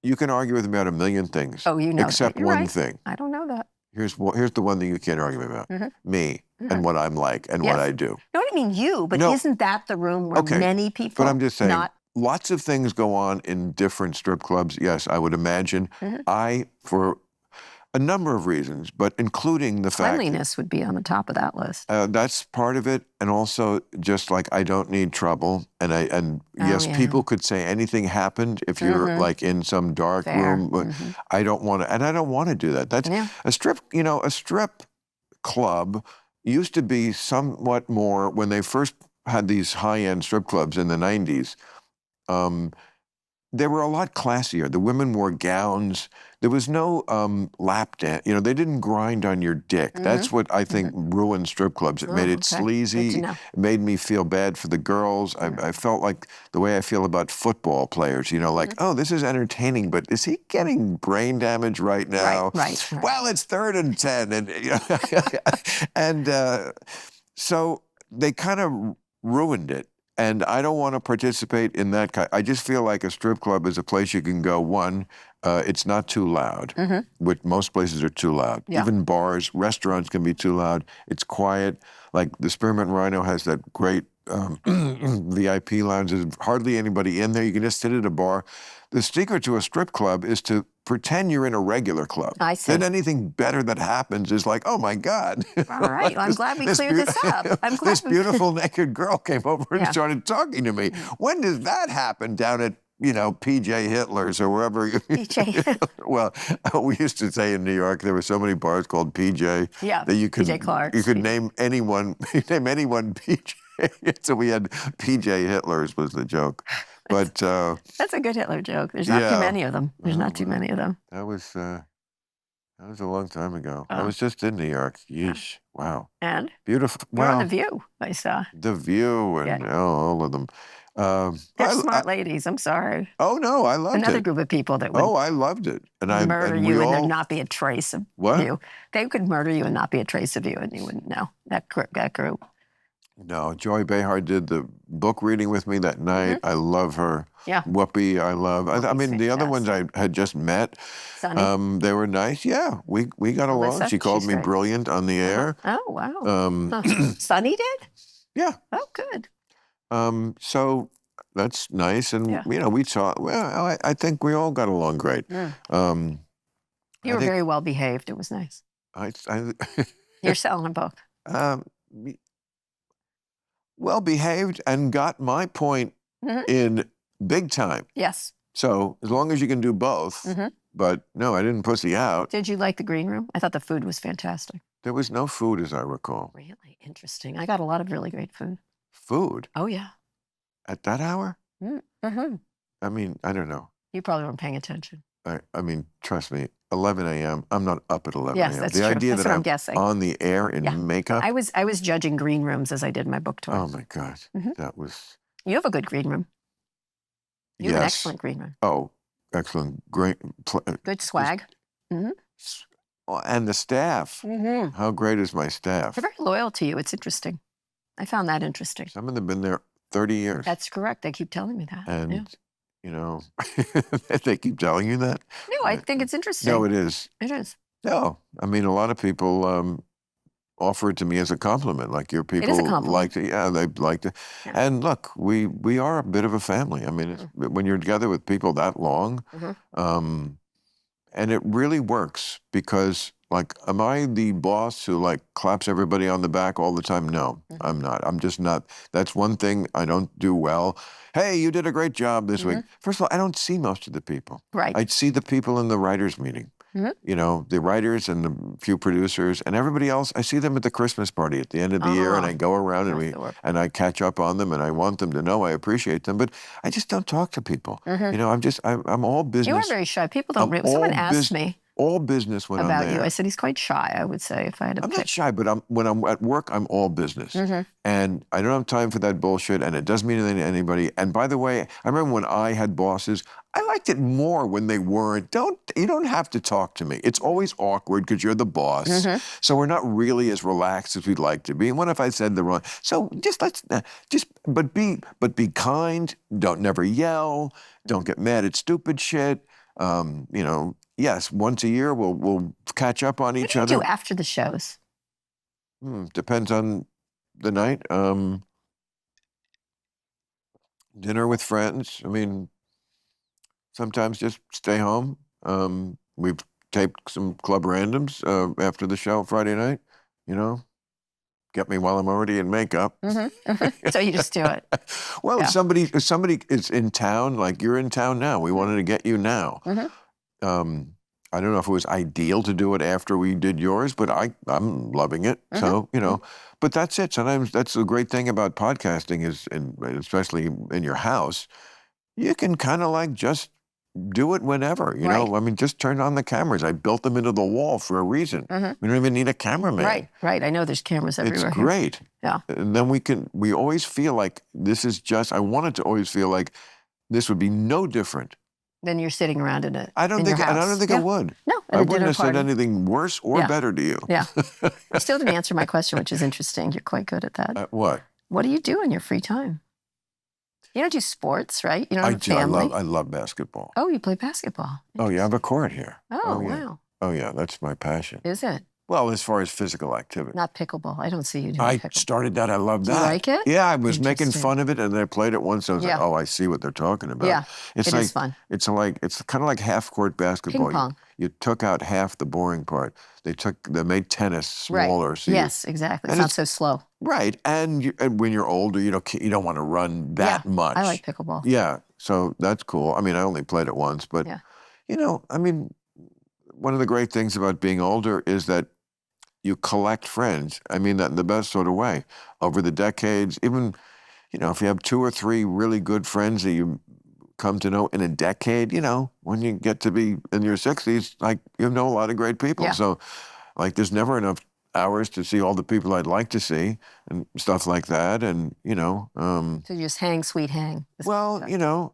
You can argue with me about a million things. Oh, you know except that. You're one right. thing. I don't know that. Here's the one thing you can't argue about. Me and what I'm like and what I do. No, I don't mean you, but isn't that the room where many people But I'm just saying, lots of things go on in different strip clubs. Yes, I would imagine. For a number of reasons, but including the fact cleanliness would be on the top of that list. That's part of it, and also just like I don't need trouble, and yes, people could say anything happened if you're like in some dark room, but I don't want to, and I don't want to do that. That's a strip. You know, a strip club used to be somewhat more when they first had these high-end strip clubs in the 90s. They were a lot classier. The women wore gowns. There was no lap dance. You know, they didn't grind on your dick. That's what I think ruined strip clubs. It made it sleazy. It made me feel bad for the girls. I felt like the way I feel about football players. You know, like, oh, this is entertaining, but is he getting brain damage right now? Right. Well, it's 3rd and 10, and you know, and so they kind of ruined it. And I don't want to participate in that kind. I just feel like a strip club is a place you can go. One, it's not too loud, which most places are too loud. Yeah. Even bars, restaurants can be too loud. It's quiet. Like the Spearmint Rhino has that great VIP lounge. There's hardly anybody in there. You can just sit at a bar. The secret to a strip club is to pretend you're in a regular club. I see. Then anything better that happens is like, oh my God. All right. Well, I'm glad we cleared this up. This beautiful naked girl came over and started talking to me. When does that happen down at, you know, PJ Hitler's or wherever? PJ. Well, we used to say in New York there were so many bars called PJ that you could PJ Clark's. You could name anyone PJ. So we had PJ Hitler's was the joke. But that's a good Hitler joke. There's not too many of them. There's not too many of them. That was a long time ago. I was just in New York. Yeesh. Wow. And? Beautiful. You're on The View, I saw. The View and all of them. They're smart ladies. I'm sorry. Oh, no, I loved it. Another group of people that would I loved it. And murder you and there not be a trace of you. They could murder you and not be a trace of you and you wouldn't know. That group. No, Joy Behar did the book reading with me that night. I love her. Yeah. Whoopi, I love. I mean, the other ones I had just met, they were nice. Yeah, we got along. She called me brilliant on the air. Oh, wow. Sunny did? Yeah. Oh, good. So that's nice. And, we saw, well, I think we all got along great. You were very well behaved. It was nice. You're selling a book. Well behaved and got my point in big time. Yes. So as long as you can do both, but no, I didn't pussy out. Did you like the green room? I thought the food was fantastic. There was no food, as I recall. Really interesting. I got a lot of really great food. Food? Oh, yeah. At that hour? I mean, I don't know. You probably weren't paying attention. I mean, trust me, 11 a.m. I'm not up at 11 a.m. Yes, that's true. Idea that's that what I'm guessing. On the air in makeup. I was judging green rooms as I did my book tour. Oh my God, that was. You have a good green room. You have an excellent green room. Oh, excellent, great. Good swag. And the staff. How great is my staff? They're very loyal to you. It's interesting. I found that interesting. Some of them have been there 30 years. That's correct. They keep telling me that. And. You know, they keep telling you that? No, I think it's interesting. No, it is. It is. No, I mean, a lot of people offer it to me as a compliment. Like your people like to, they like to. Yeah. And look, we are a bit of a family. I mean, when you're together with people that long, and it really works because, like, am I the boss who, like, claps everybody on the back all the time? No, I'm not. I'm just not. That's one thing I don't do well. Hey, you did a great job this week. First of all, I don't see most of the people. Right. I see the people in the writers' meeting. You know, the writers and the few producers and everybody else. I see them at the Christmas party at the end of the year, and I go around and I catch up on them, and I want them to know I appreciate them. But I just don't talk to people. You know, I'm all business. You are very shy. People don't. Someone asked me. All business when I'm there. About you. I said he's quite shy, I would say, if I had to pick. I'm not shy, but when I'm at work, I'm all business. And I don't have time for that bullshit, and it doesn't mean anything to anybody. And by the way, I remember when I had bosses, I liked it more when they weren't. You don't have to talk to me. It's always awkward because you're the boss. So we're not really as relaxed as we'd like to be. And what if I said the wrong? So but be kind. Don't never yell. Don't get mad at stupid shit. You know, yes, once a year we'll catch up on each other. What do you do after the shows? Depends on the night. Dinner with friends. I mean, sometimes just stay home. We've taped some Club Randoms after the show Friday night. You know, get me while I'm already in makeup. So you just do it. Well, if somebody is in town, like you're in town now, we wanted to get you now. I don't know if it was ideal to do it after we did yours, but I'm loving it. So, you know, but that's it. Sometimes that's the great thing about podcasting is, especially in your house, you can kind of like just do it whenever, you know? I mean, just turn on the cameras. I built them into the wall for a reason. We don't even need a cameraman. Right. I know there's cameras everywhere. It's great. Yeah. And then we always feel like I wanted to always feel like this would be no different. Then you're sitting around in a. I don't think I would. No, I wouldn't have said anything worse or better to you. Yeah. You still didn't answer my question, which is interesting. You're quite good at that. What? What do you do in your free time? You don't do sports, right? You don't have a family. I love basketball. Oh, you play basketball. Oh, yeah, I have a court here. Oh, yeah. Wow. Oh, yeah, that's my passion. Is it? Well, as far as physical activity. Not pickleball. I don't see you doing pickleball. I started that. I love that. Do you like it? Yeah, I was making fun of it, and then I played it once. I was like, oh, I see what they're talking about. Yeah, it is fun. It's kind of like half-court basketball. Ping pong. You took out half the boring part. They made tennis smaller. Right. So yes, exactly. It's not so slow. Right, and when you're older, you don't want to run that much. I like pickleball. Yeah, so that's cool. I mean, I only played it once, but you know, I mean, one of the great things about being older is that you collect friends. I mean that in the best sort of way. Over the decades, even, you know, if you have 2 or 3 really good friends that you come to know in a decade, you know, when you get to be in your 60s, like, you know a lot of great people. So, like, there's never enough hours to see all the people I'd like to see and stuff like that. And, you know. So you just hang, sweet hang. Well, you know,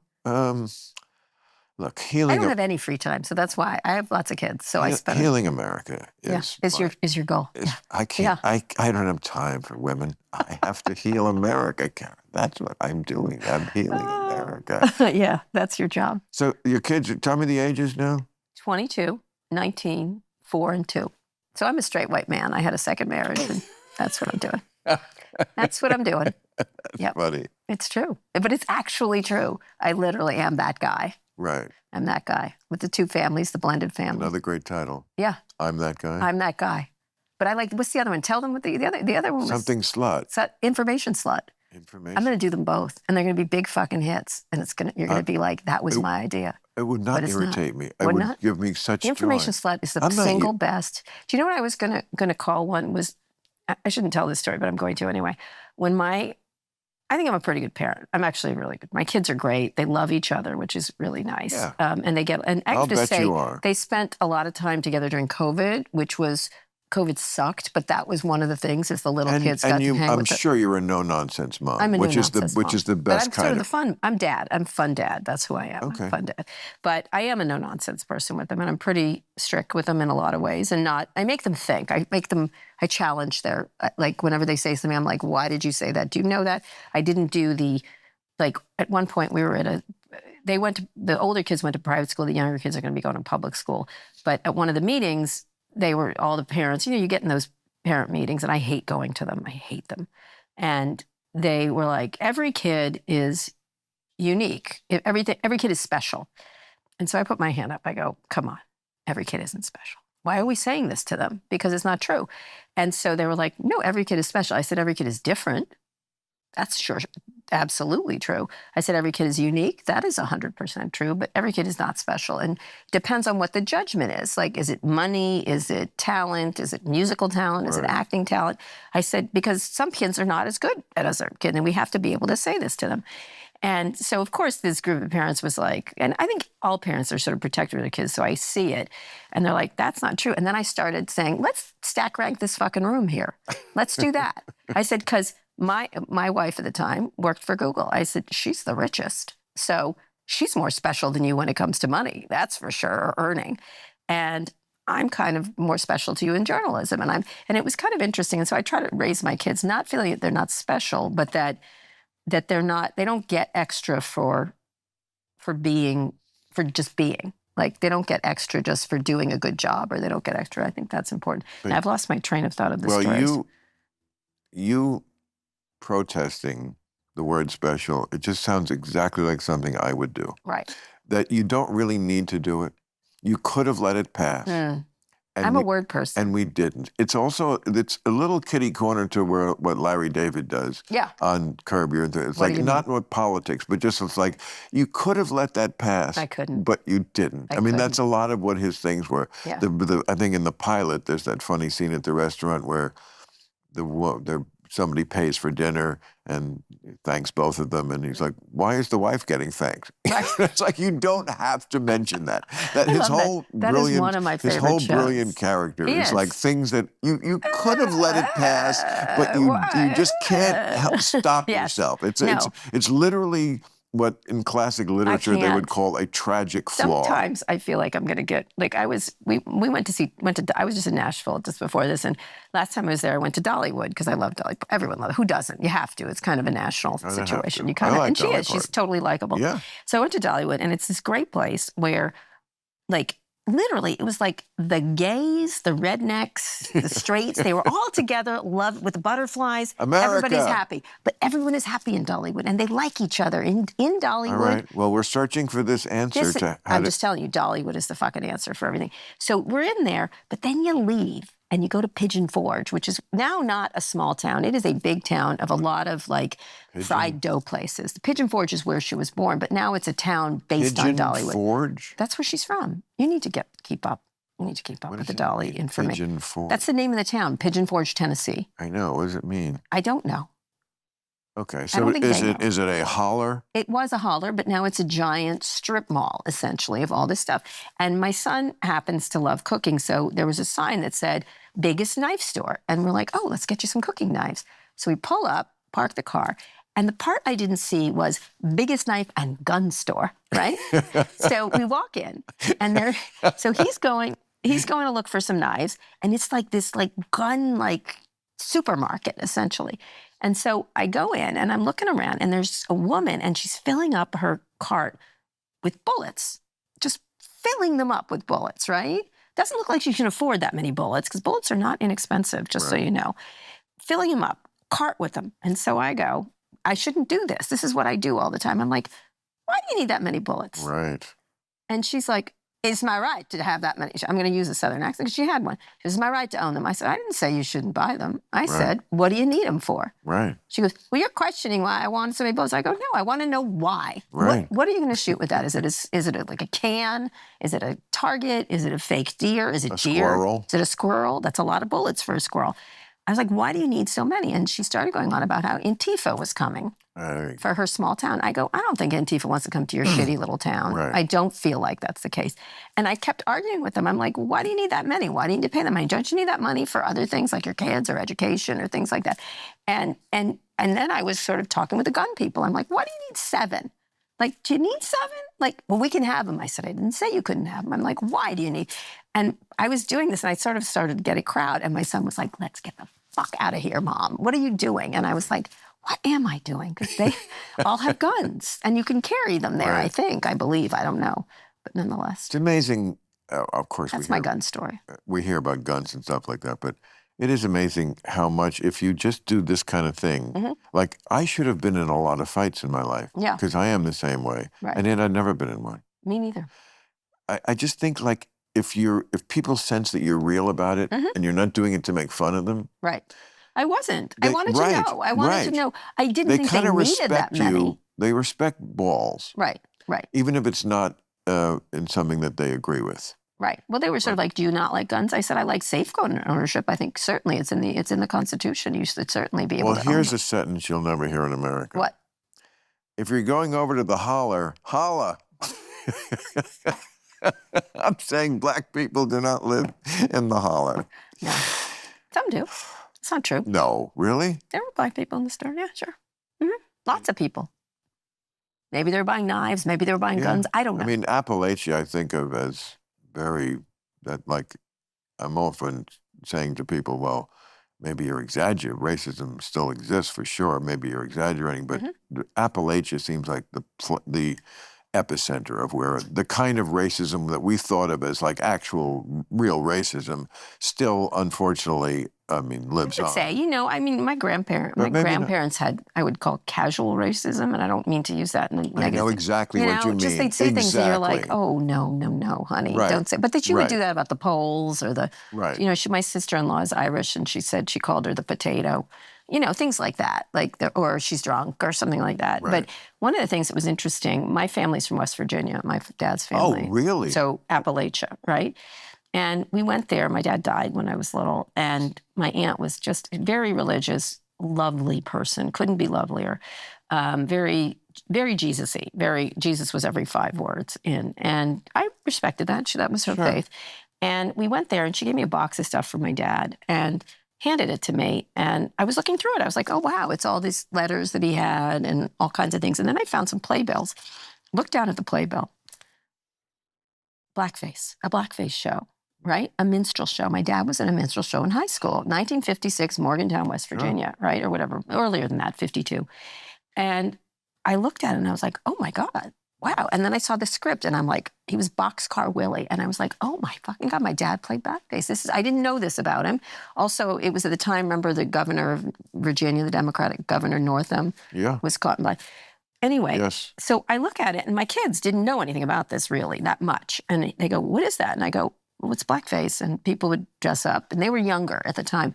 look, healing. I don't have any free time, so that's why. I have lots of kids, so I spend healing America is your goal. I can't. I don't have time for women. I have to heal America, Karen. That's what I'm doing. I'm healing America. Yeah, that's your job. So your kids, tell me the ages now. 22, 19, 4, and 2. So I'm a straight white man. I had a second marriage, and that's what I'm doing. That's what I'm doing. That's funny. It's true, but it's actually true. I literally am that guy. Right. I'm that guy with the 2 families, the blended family. Another great title. Yeah. I'm that guy. I'm that guy. But I like, what's the other one? Tell them what the other one was. Something slut. Information slut. Information. I'm going to do them both, and they're going to be big fucking hits, and you're going to be like, that was my idea. It would not irritate me. It would give me such joy. Information slut is the single best. Do you know what I was going to call one was, I shouldn't tell this story, but I'm going to anyway. I think I'm a pretty good parent. I'm actually really good. My kids are great. They love each other, which is really nice. Yeah. And I have to say, you are. They spent a lot of time together during COVID, COVID sucked, but that was one of the things is the little kids got to hang I'm with sure you're a no-nonsense mom, I'm a which is the best but I'm kind sort of the fun. I'm dad. I'm fun dad. That's who I am. Okay. I'm fun dad. But I am a no-nonsense person with them, and I'm pretty strict with them in a lot of ways. And I make them think. I challenge like whenever they say something, I'm like, why did you say that? Do you know that? I didn't do at one point we were at the older kids went to private school, the younger kids are going to be going to public school. But at one of the meetings, all the parents, you get in those parent meetings, and I hate going to them. I hate them. And they were like, every kid is unique. Every kid is special. And so I put my hand up. I go, come on, every kid isn't special. Why are we saying this to them? Because it's not true. And so they were like, no, every kid is special. I said, every kid is different. That's sure, absolutely true. I said, every kid is unique. That is 100% true, but every kid is not special. And depends on what the judgment is. Like, is it money? Is it talent? Is it musical talent? Is it acting talent? I said, because some kids are not as good as other kids, and we have to be able to say this to them. And so, of course, this group of parents was like, and I think all parents are sort of protective of their kids, so I see it. And they're like, that's not true. And then I started saying, let's stack rank this fucking room here. Let's do that. I said, because my wife at the time worked for Google. I said, she's the richest. So she's more special than you when it comes to money, that's for sure, or earning. And I'm kind of more special to you in journalism. And it was kind of interesting. And so I try to raise my kids, not feeling that they're not special, but that they don't get extra for just being. Like, they don't get extra just for doing a good job, or they don't get extra. I think that's important. And I've lost my train of thought of the stories. Well, you protesting the word special, it just sounds exactly like something I would do. Right. That you don't really need to do it. You could have let it pass. I'm a word person. And we didn't. It's a little kitty corner to what Larry David does on Curb Your Enthusiasm. It's like not with politics, but just it's like, you could have let that pass. I couldn't. But you didn't. I mean, that's a lot of what his things were. Yeah. I think in the pilot, there's that funny scene at the restaurant where somebody pays for dinner and thanks both of them, and he's like, "Why is the wife getting thanked?" Right. It's like, you don't have to mention that. That his whole that brilliant, is one of my favorite his whole shows. brilliant character is like things that you could have let it pass, but you just can't stop yourself. It's literally what in classic literature they would call a tragic flaw. Sometimes I feel like I'm going to get, like we went to, I was just in Nashville just before this, and last time I was there, I went to Dollywood because I love Dollywood. Everyone loves it. Who doesn't? You have to. It's kind of a national situation. You kind of, and she is. She's totally likable. Yeah. So I went to Dollywood, and it's this great place where, like, literally, it was like the gays, the rednecks, the straights, they were all together, with the butterflies. America. Everybody's happy. But everyone is happy in Dollywood, and they like each other in Dollywood. All right. Well, we're searching for this answer I'm just telling you, Dollywood is the fucking answer for everything. So we're in there, but then you leave, and you go to Pigeon Forge, which is now not a small town. It is a big town of a lot of, like, fried dough places. The Pigeon Forge is where she was born, but now it's a town based on Dollywood. Pigeon Forge? That's where she's from. You need to keep up. You need to keep up with the Dolly information. Pigeon Forge. That's the name of the town, Pigeon Forge, Tennessee. I know. What does it mean? I don't know. Okay, so is it a holler? It was a holler, but now it's a giant strip mall, essentially, of all this stuff. And my son happens to love cooking, so there was a sign that said, biggest knife store. And we're like, oh, let's get you some cooking knives. So we pull up, park the car. And the part I didn't see was biggest knife and gun store, right? So we walk in, and so he's going to look for some knives, and it's like this like gun like supermarket essentially. And so I go in and I'm looking around, and there's a woman, and she's filling up her cart with bullets, just filling them up with bullets, right? Doesn't look like she can afford that many bullets, because bullets are not inexpensive, just so you know. Filling them up, cart with them. And so I go, I shouldn't do this. This is what I do all the time. I'm like, why do you need that many bullets? Right. And she's like, it's my right to have that many. I'm going to use a Southern accent because she had one. She says, it's my right to own them. I said, I didn't say you shouldn't buy them. I said, what do you need them for? Right. She goes, well, you're questioning why I wanted so many bullets. I go, no, I want to know why. Right. What are you going to shoot with that? Is it like a can? Is it a target? Is it a fake deer? Is it a deer? Squirrel? Is it a squirrel? That's a lot of bullets for a squirrel. I was like, why do you need so many? And she started going on about how Antifa was coming for her small town. I go, I don't think Antifa wants to come to your shitty little town. Right. I don't feel like that's the case. And I kept arguing with them. I'm like, why do you need that many? Why do you need to pay that money? Don't you need that money for other things like your kids or education or things like that? And then I was sort of talking with the gun people. I'm like, why do you need 7? Like, do you need 7? Like, well, we can have them. I said, I didn't say you couldn't have them. I'm like, why do you need? And I was doing this, and I sort of started to get a crowd. And my son was like, let's get the fuck out of here, Mom. What are you doing? And I was like, what am I doing? Because they all have guns, and you can carry them there, Right. I believe. I don't know. But nonetheless. It's amazing. Of course, That's my gun story. We hear about guns and stuff like that, but it is amazing how much, if you just do this kind of thing, like I should have been in a lot of fights in my life. Yeah. Because I am the same way. Right. And yet I've never been in one. Me neither. I just think like if people sense that you're real about it and you're not doing it to make fun of them. Right. I wasn't. I wanted to know. I wanted to know. I didn't think they needed that many. They respect balls. Right. Right. Even if it's not in something that they agree with. Right. Well, they were sort of like, do you not like guns? I said, I like safe gun ownership. I think certainly it's in the Constitution. You should certainly be able to own Well, here's them. a sentence you'll never hear in America. What? If you're going over to the holler, holla. I'm saying black people do not live in the holler. No. Some do. It's not true. No, really? There were black people in the store. Yeah, sure. Lots of people. Maybe they were buying knives. Maybe they were buying guns. I don't know. I mean, Appalachia I think of as I'm often saying to people, well, maybe you're exaggerating. Racism still exists for sure. Maybe you're exaggerating, but Appalachia seems like the epicenter of where the kind of racism that we thought of as like actual real racism still, unfortunately, lives on. Say, my grandparents had, I would call casual racism, and I don't mean to use that in a negative. I know exactly what you mean. Just they'd say things and you're like, oh, no, honey, don't say. But that you would do that about the Poles or the, my sister-in-law is Irish, and she said she called her the potato. Things like that, or she's drunk or something like that. Right. But one of the things that was interesting, my family's from West Virginia, my dad's family. Oh, really? So Appalachia, right? And we went there. My dad died when I was little, and my aunt was just a very religious, lovely person. Couldn't be lovelier. Very, very Jesus-y. Jesus was every 5 words in. And I respected that. That was her faith. And we went there, and she gave me a box of stuff for my dad, and handed it to me, and I was looking through it. I was like, oh, wow, it's all these letters that he had and all kinds of things. And then I found some playbills. Looked down at the playbill. Blackface, a blackface show, right? A minstrel show. My dad was in a minstrel show in high school, 1956, Morgantown, West Virginia, right? Or whatever, earlier than that, 52. And I looked at it, and I was like, oh, my God. Wow. And then I saw the script, and I'm like, he was Boxcar Willie. And I was like, oh, my fucking God, my dad played blackface. I didn't know this about him. Also, it was at the time, remember, the governor of Virginia, the Democratic Governor Northam, was caught in black. Anyway, so I look at it, and my kids didn't know anything about this really, that much. And they go, what is that? And I go, well, it's blackface. And people would dress up. And they were younger at the time.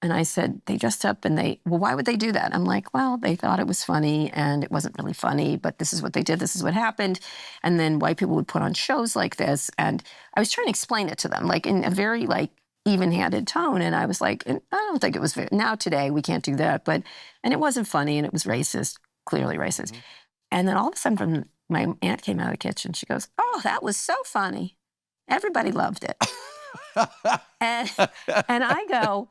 And I said, they dressed up and well, why would they do that? I'm like, well, they thought it was funny and it wasn't really funny, but this is what they did. This is what happened. And then white people would put on shows like this. And I was trying to explain it to them, like in a very even-handed tone. And I was like, I don't think it was now today we can't do that. And it wasn't funny and it was racist, clearly racist. Mm-hmm. And then all of a sudden my aunt came out of the kitchen. She goes, oh, that was so funny. Everybody loved it. And I go,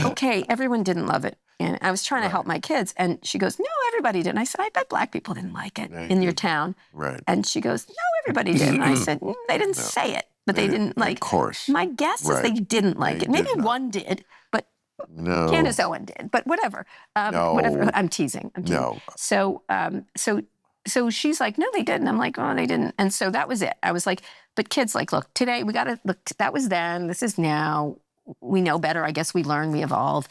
okay, everyone didn't love it. And I was trying to help my kids. And she goes, no, everybody did. And I said, I bet black people didn't like it in your town. Right. And she goes, no, everybody did. And I said, they didn't say it, but they didn't like. Of course. My guess is they didn't like it. Maybe one did, but no. Candace Owen did. But whatever. No. Whatever. I'm teasing. No. So, so she's like, no, they didn't. I'm like, oh, they didn't. And so that was it. I was like, but kids, like, look, today we got to look. That was then. This is now. We know better. I guess we learn. We evolve.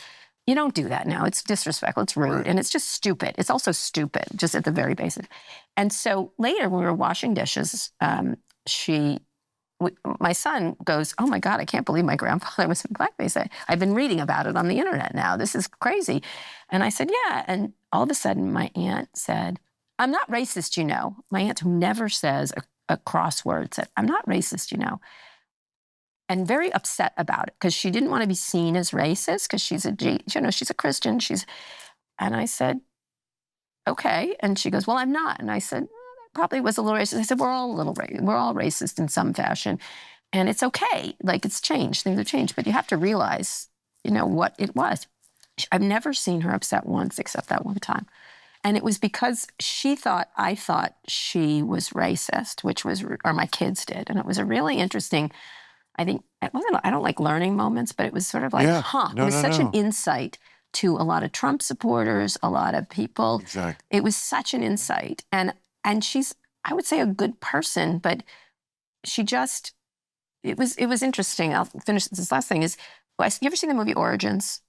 You don't do that now. It's disrespectful. It's rude. Right. And it's just stupid. It's also stupid, just at the very basic. And so later when we were washing dishes, my son goes, oh my God, I can't believe my grandfather was in blackface. I've been reading about it on the internet now. This is crazy. And I said, yeah. And all of a sudden my aunt said, I'm not racist, you know. My aunt, who never says a crossword, said, I'm not racist, you know. And very upset about it because she didn't want to be seen as racist because she's a Christian. And I said, okay. And she goes, well, I'm not. And I said, that probably was a little racist. I said, we're all racist in some fashion. And it's okay. Like, it's changed. Things have changed. But you have to realize, what it was. I've never seen her upset once except that one time. And it was because I thought she was racist, or my kids did. And it was a really interesting, I don't like learning moments, but it was sort of like, it was such an insight to a lot of Trump supporters, a lot of people. Exactly. It was such an insight. And she's, I would say, a good person, but she just, it was interesting. I'll finish this last thing is, you ever seen the movie Origins?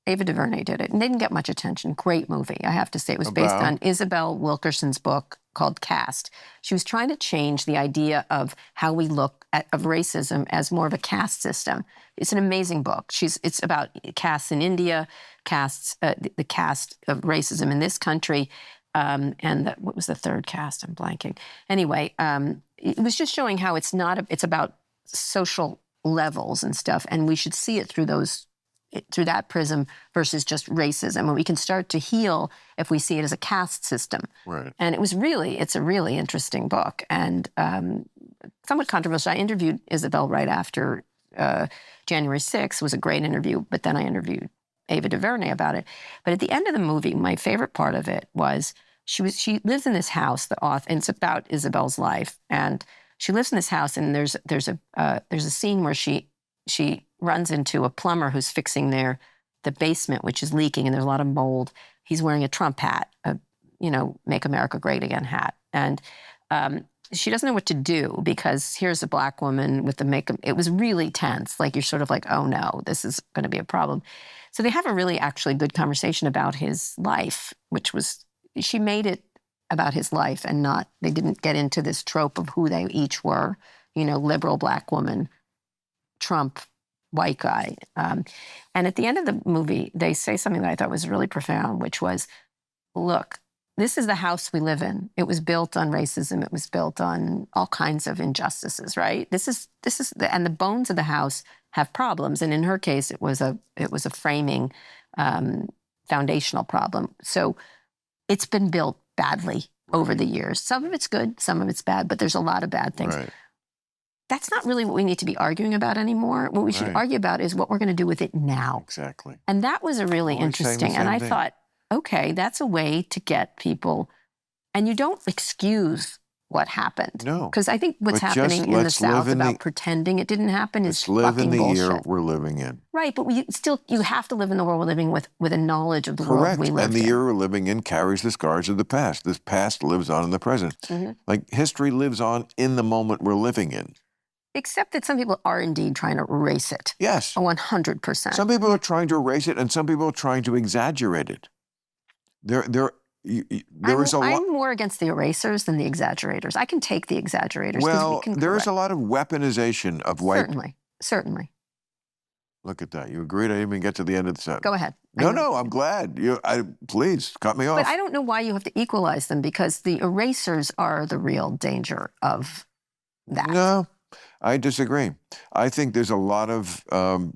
Ava DuVernay did it, and they didn't get much attention. Great movie, I have to say. It was based on Isabel Wilkerson's book called Caste. She was trying to change the idea of how we look of racism as more of a caste system. It's an amazing book. It's about castes in India, the caste of racism in this country, and what was the third caste? I'm blanking. Anyway, it was just showing how it's about social levels and stuff, and we should see it through that prism versus just racism. And we can start to heal if we see it as a caste system. Right. And it's a really interesting book and somewhat controversial. I interviewed Isabel right after January 6th. It was a great interview, but then I interviewed Ava DuVernay about it. But at the end of the movie, my favorite part of it was she lives in this house, and it's about Isabel's life. And she lives in this house, and there's a scene where she runs into a plumber who's fixing the basement, which is leaking, and there's a lot of mold. He's wearing a Trump hat, Make America Great Again hat. And she doesn't know what to do because here's a black woman with the makeup. It was really tense. Like, you're sort of like, oh no, this is going to be a problem. So they have a really actually good conversation about his life, she made it about his life and they didn't get into this trope of who they each were, liberal black woman, Trump, white guy. And at the end of the movie, they say something that I thought was really profound, which was, look, this is the house we live in. It was built on racism. It was built on all kinds of injustices, right? And the bones of the house have problems. And in her case, it was a framing, foundational problem. So it's been built badly over the years. Some of it's good, some of it's bad, but there's a lot of bad things. Right. That's not really what we need to be arguing about anymore. What we should argue about is what we're going to do with it now. Exactly. And that was a really interesting. And I thought, okay, that's a way to get people. And you don't excuse what happened. No. Because I think what's happening in the South about pretending it didn't happen is fucking bullshit. Let's live in the year we're living in. Right, but you have to live in the world we're living with a knowledge of the world we live in. And the year we're living in carries the scars of the past. This past lives on in the present. Mm-hmm. Like, history lives on in the moment we're living in. Except that some people are indeed trying to erase it. Yes. 100%. Some people are trying to erase it, and some people are trying to exaggerate it. There is a lot. I'm more against the erasers than the exaggerators. I can take the exaggerators. Well, there is a lot of weaponization of white. Certainly. Look at that. You agreed I didn't even get to the end of the sentence. Go ahead. No, I'm glad. Please, cut me off. But I don't know why you have to equalize them, because the erasers are the real danger of that. No, I disagree. I think there's a lot of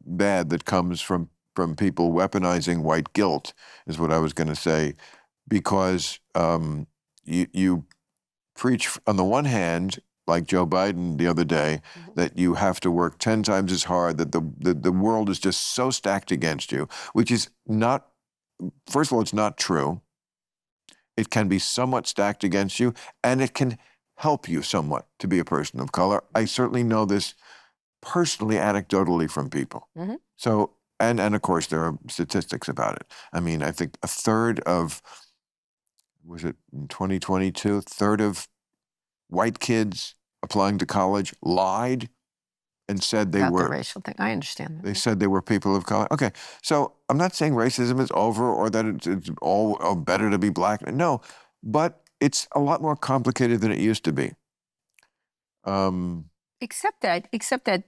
bad that comes from people weaponizing white guilt, is what I was going to say, because you preach, on the one hand, like Joe Biden the other day, that you have to work 10 times as hard, that the world is just so stacked against you, which is not, first of all, it's not true. It can be somewhat stacked against you, and it can help you somewhat to be a person of color. I certainly know this personally, anecdotally from people. So, and of course, there are statistics about it. I mean, I think a third of, was it in 2022, a third of white kids applying to college lied and said they were the racial thing. I understand that. They said they were people of color. Okay, so I'm not saying racism is over or that it's all better to be black. No, but it's a lot more complicated than it used to be. Except that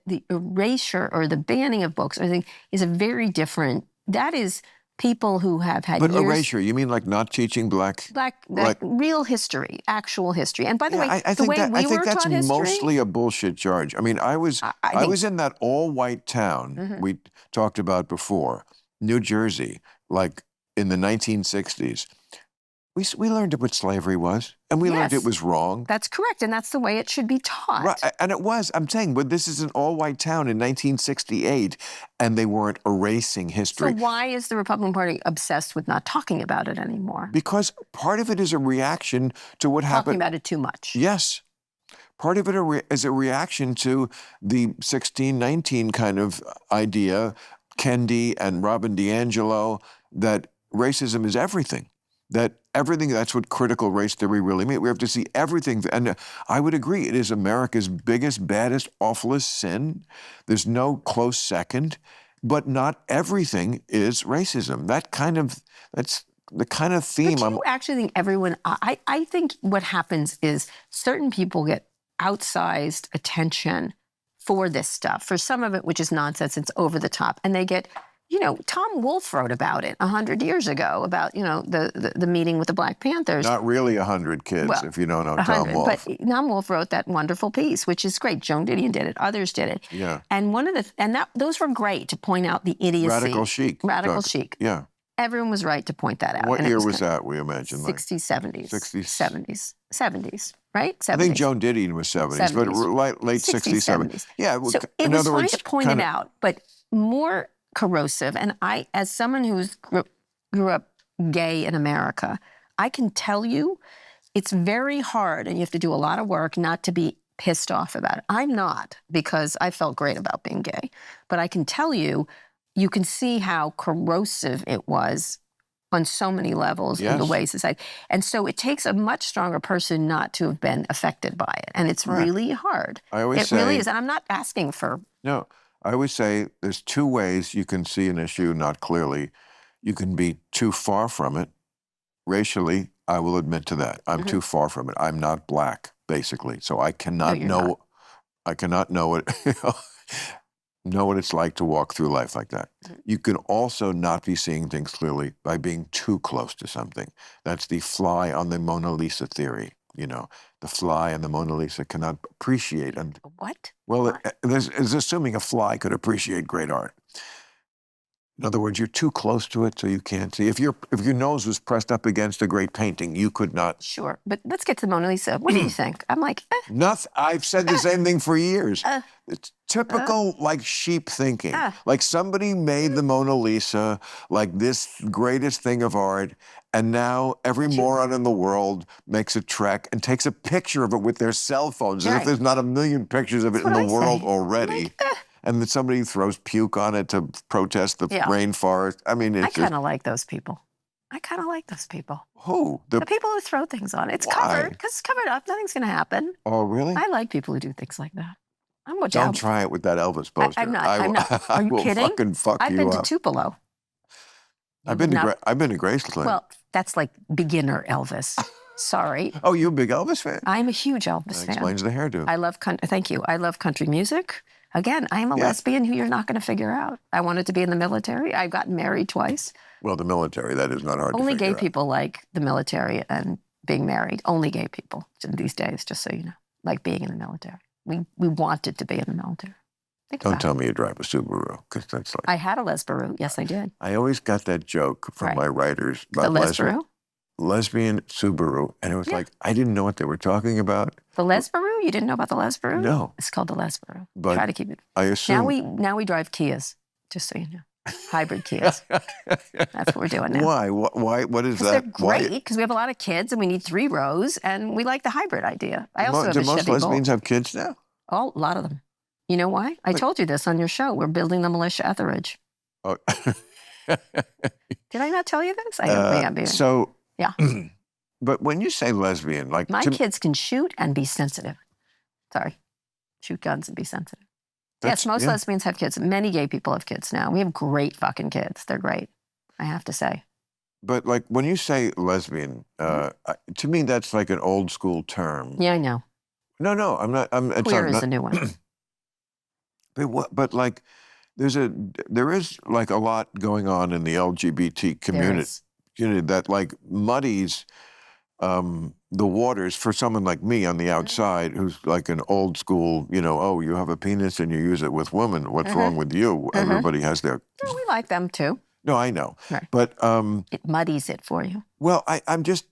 the erasure or the banning of books, I think, is a very different. That is people who have had. But years, erasure, you mean like not teaching black real history, actual history. And by the way, I the think way we were that's taught history, mostly a bullshit charge. I mean, I was in that all-white town we talked about before, New Jersey, like in the 1960s. We learned what slavery was, and we learned it was wrong. That's correct, and that's the way it should be taught. Right, and it was. I'm saying, but this is an all-white town in 1968, and they weren't erasing history. So why is the Republican Party obsessed with not talking about it anymore? Because part of it is a reaction to what happened. Talking about it too much. Yes. Part of it is a reaction to the 1619 kind of idea, Kendi and Robin DiAngelo, that racism is everything. That everything, that's what critical race theory really means. We have to see everything. And I would agree, it is America's biggest, baddest, awfulest sin. There's no close second. But not everything is racism. That's the kind of theme. But you actually think everyone, I think what happens is certain people get outsized attention for this stuff, for some of it, which is nonsense, it's over the top. And they get, Tom Wolfe wrote about it 100 years ago, about, the meeting with the Black Panthers. Not really 100 kids, if you don't know Tom Wolfe. But Tom Wolfe wrote that wonderful piece, which is great. Joan Didion did it. Others did it. Yeah. And those were great to point out the idiocy. Radical chic. Radical chic. Yeah. Everyone was right to point that out. What year was that, we imagine? 60s, 70s. 60s. 70s, right? 70s. I think Joan Didion was 70s, but late 60s, 70s. Yeah. So it was fine to point it out, but more corrosive. And I, as someone who grew up gay in America, I can tell you it's very hard, and you have to do a lot of work not to be pissed off about it. I'm not, because I felt great about being gay. But I can tell you, you can see how corrosive it was on so many levels in the way society. And so it takes a much stronger person not to have been affected by it. And it's really hard. It really is. And I'm not asking for... No, I always say there's two ways you can see an issue not clearly. You can be too far from it. Racially, I will admit to that. I'm too far from it. I'm not black, basically. So I cannot I cannot know it. Know what it's like to walk through life like that. You can also not be seeing things clearly by being too close to something. That's the fly on the Mona Lisa theory. The fly on the Mona Lisa cannot appreciate. What? Well, it's assuming a fly could appreciate great art. In other words, you're too close to it, so you can't see. If your nose was pressed up against a great painting, you could not. Sure, but let's get to the Mona Lisa. What do you think? I'm like, Nothing. I've said the same thing for years. It's typical, like sheep thinking. Like somebody made the Mona Lisa like this greatest thing of art, and now every moron in the world makes a trek and takes a picture of it with their cell phones, as if there's not a million pictures of it in the world already. And then somebody throws puke on it to protest the rainforest. I mean, I kind of like those people. Who? The people who throw things on it. It's covered, because it's covered up. Nothing's going to happen. Oh, really? I like people who do things like that. Don't try it with that Elvis poster. I'm not. Are you kidding? Fucking fuck I've you been up. to Tupelo. I've been to Graceland. Well, that's like beginner Elvis. Sorry. Oh, you a big Elvis fan? I'm a huge Elvis fan. That explains the hairdo. I love thank you. I love country music. Again, I am a lesbian who you're not going to figure out. I wanted to be in the military. I've gotten married twice. Well, the military, that is not hard to figure out. Only gay people like the military and being married. Only gay people these days, just so you know, like being in the military. We wanted to be in the military. Don't tell me you drive a Subaru, because that's like... I had a Lesbaru. Yes, I did. I always got that joke from my writers about the Lesbaru? Lesbian Subaru. And it was like, I didn't know what they were talking about. The Lesbaru? You didn't know about the Lesboro? No. It's called the Lesboro. But try to keep it. I assume. Now we drive Kias, just so you know. Hybrid Kias. That's what we're doing now. Why? What is that? They're great, because we have a lot of kids and we need 3 rows, and we like the hybrid idea. I also have a Chevy Do most lesbians have kids now? Oh, a lot of them. You know why? I told you this on your show. We're building the militia Etheridge. Oh. Did I not tell you this? I don't So, yeah. But when you say lesbian, like my kids can shoot and be sensitive. Sorry, shoot guns and be sensitive. Yes, most lesbians have kids. Many gay people have kids now. We have great fucking kids. They're great, I have to say. But like when you say lesbian, to me that's like an old school term. Yeah, I know. No, I'm not. Queer is a new one. But like, there is like a lot going on in the LGBT community that like muddies the waters for someone like me on the outside who's like an old school, oh, you have a penis and you use it with women. What's wrong with you? Everybody has their... No, we like them too. No, I know. Right. But... it muddies it for you. Well, I'm just...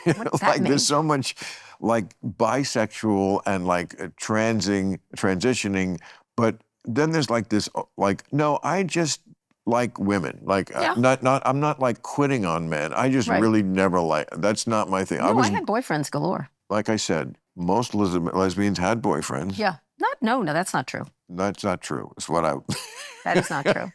What does that like mean? There's so much like bisexual and like transitioning, but then there's like this, like, no, I just like women. Like, I'm not like quitting on men. I just really never that's not my thing. No, I had boyfriends galore. Like I said, most lesbians had boyfriends. Yeah. No, that's not true. That's not true. It's what I... That is not true.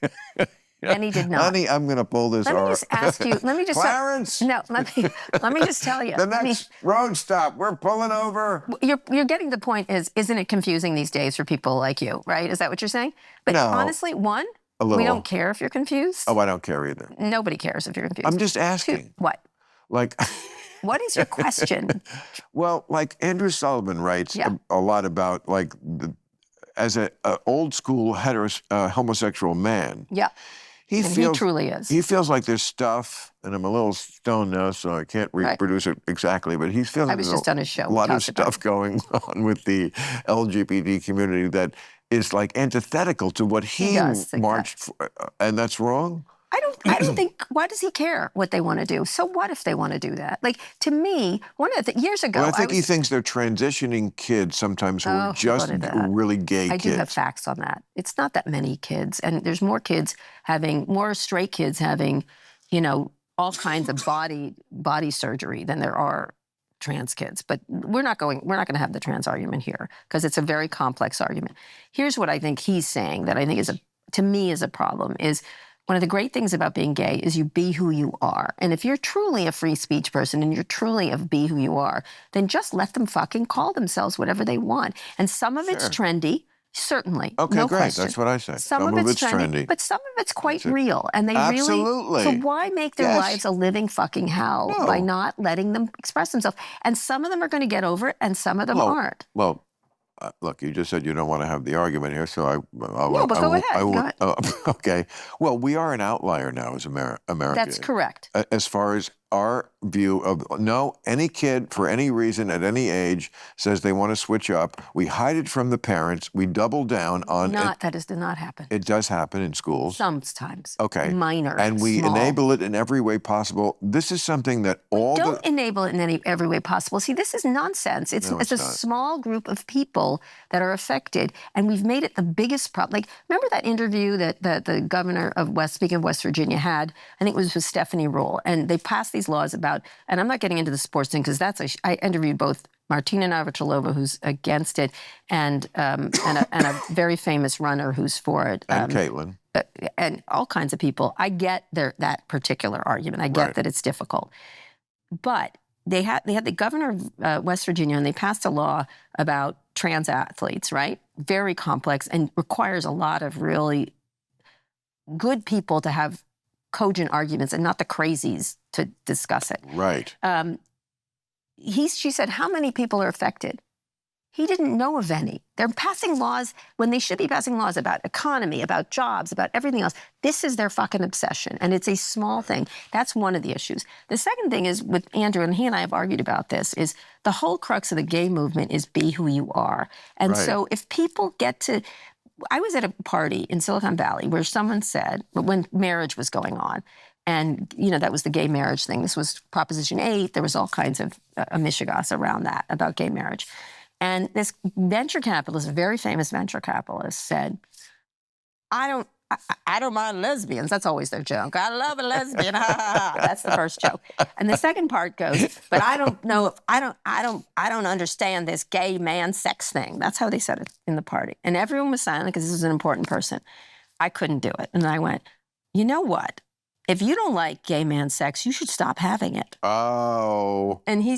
And he did not. Honey, I'm going to pull this. Let me just ask you. Let me just. Clarence. No, let me just tell you. The next road stop. We're pulling over. You're getting the point. Isn't it confusing these days for people like you? Right? Is that what you're saying? But no, honestly, one, we don't care if you're confused. Oh, I don't care either. Nobody cares if you're confused. I'm just asking. 2, what? Like. What is your question? Well, like Andrew Sullivan writes a lot about like as an old school homosexual man. Yeah. He truly is. He feels like there's stuff, and I'm a little stoned now, so I can't reproduce it exactly, but he feels like was just on his show. A lot of stuff going on with the LGBT community that is like antithetical to what he marched for, and that's wrong? I don't think, why does he care what they want to do? So what if they want to do that? Like, to me, one of the years ago, well, I think he thinks they're transitioning kids sometimes who are just really gay kids. I do have facts on that. It's not that many kids, and there's more straight kids having, all kinds of body surgery than there are trans kids. But we're not going to have the trans argument here because it's a very complex argument. Here's what I think he's saying that I think to me is a problem is, one of the great things about being gay is you be who you are. And if you're truly a free speech person and you're truly be who you are, then just let them fucking call themselves whatever they want. And some of it's trendy, certainly. Okay, no great. question. That's what I say. Some of it's trendy. But some of it's quite real. And they Absolutely. So why make their lives a living fucking hell by not letting them express themselves? And some of them are going to get over it and some of them aren't. Well, look, you just said you don't want to have the argument here, so No, but go ahead. Okay. Well, we are an outlier now as Americans. That's correct. As far as our view of, any kid for any reason at any age says they want to switch up, we hide it from the parents, we double down on it. That does not happen. It does happen in schools. Sometimes. Okay. Minor. And we enable it in every way possible. This is something that don't enable it in every way possible. See, this is nonsense. It's a small group of people that are affected, and we've made it the biggest problem. Like, remember that interview that the governor of speaking of West Virginia had? I think it was with Stephanie Ruhle, and they passed these laws about, and I'm not getting into the sports thing because I interviewed both Martina Navratilova, who's against it, and a very famous runner who's for it. And Caitlin. And all kinds of people. I get that particular argument. I get that it's difficult. But they had the governor of West Virginia, and they passed a law about trans athletes, right? Very complex and requires a lot of really good people to have cogent arguments and not the crazies to discuss it. Right. She said, how many people are affected? He didn't know of any. They're passing laws when they should be passing laws about economy, about jobs, about everything else. This is their fucking obsession, and it's a small thing. That's one of the issues. The second thing is with Andrew, and he and I have argued about this, is the whole crux of the gay movement is be who you are. And so if people get to... I was at a party in Silicon Valley where someone said, when marriage was going on, and, that was the gay marriage thing. This was Proposition 8. There was all kinds of mishigas around that, about gay marriage. And this venture capitalist, a very famous venture capitalist, said, I don't mind lesbians. That's always their joke. I love a lesbian. Ha, ha, ha. That's the first joke. And the second part goes, but I don't know if I don't understand this gay man sex thing. That's how they said it in the party. And everyone was silent because this was an important person. I couldn't do it. And I went, you know what? If you don't like gay man sex, you should stop having it. Oh. And he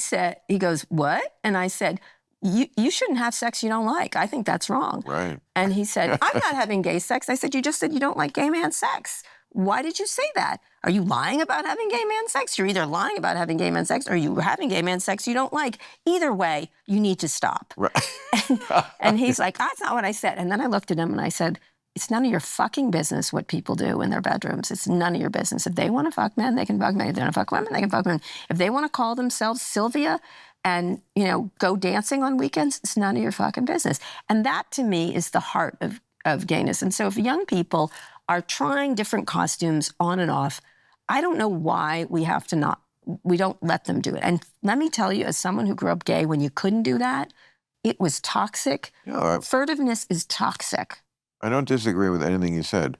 goes, what? And I said, you shouldn't have sex you don't like. I think that's wrong. Right. And he said, I'm not having gay sex. I said, you just said you don't like gay man sex. Why did you say that? Are you lying about having gay man sex? You're either lying about having gay man sex or you having gay man sex you don't like. Either way, you need to stop. Right. And he's like, that's not what I said. And then I looked at him and I said, it's none of your fucking business what people do in their bedrooms. It's none of your business. If they want to fuck men, they can fuck men. If they want to fuck women, they can fuck women. If they want to call themselves Sylvia and, go dancing on weekends, it's none of your fucking business. And that, to me, is the heart of gayness. And so if young people are trying different costumes on and off, I don't know why we don't let them do it. And let me tell you, as someone who grew up gay, when you couldn't do that, it was toxic. Yeah, Furtiveness is toxic. I don't disagree with anything you said.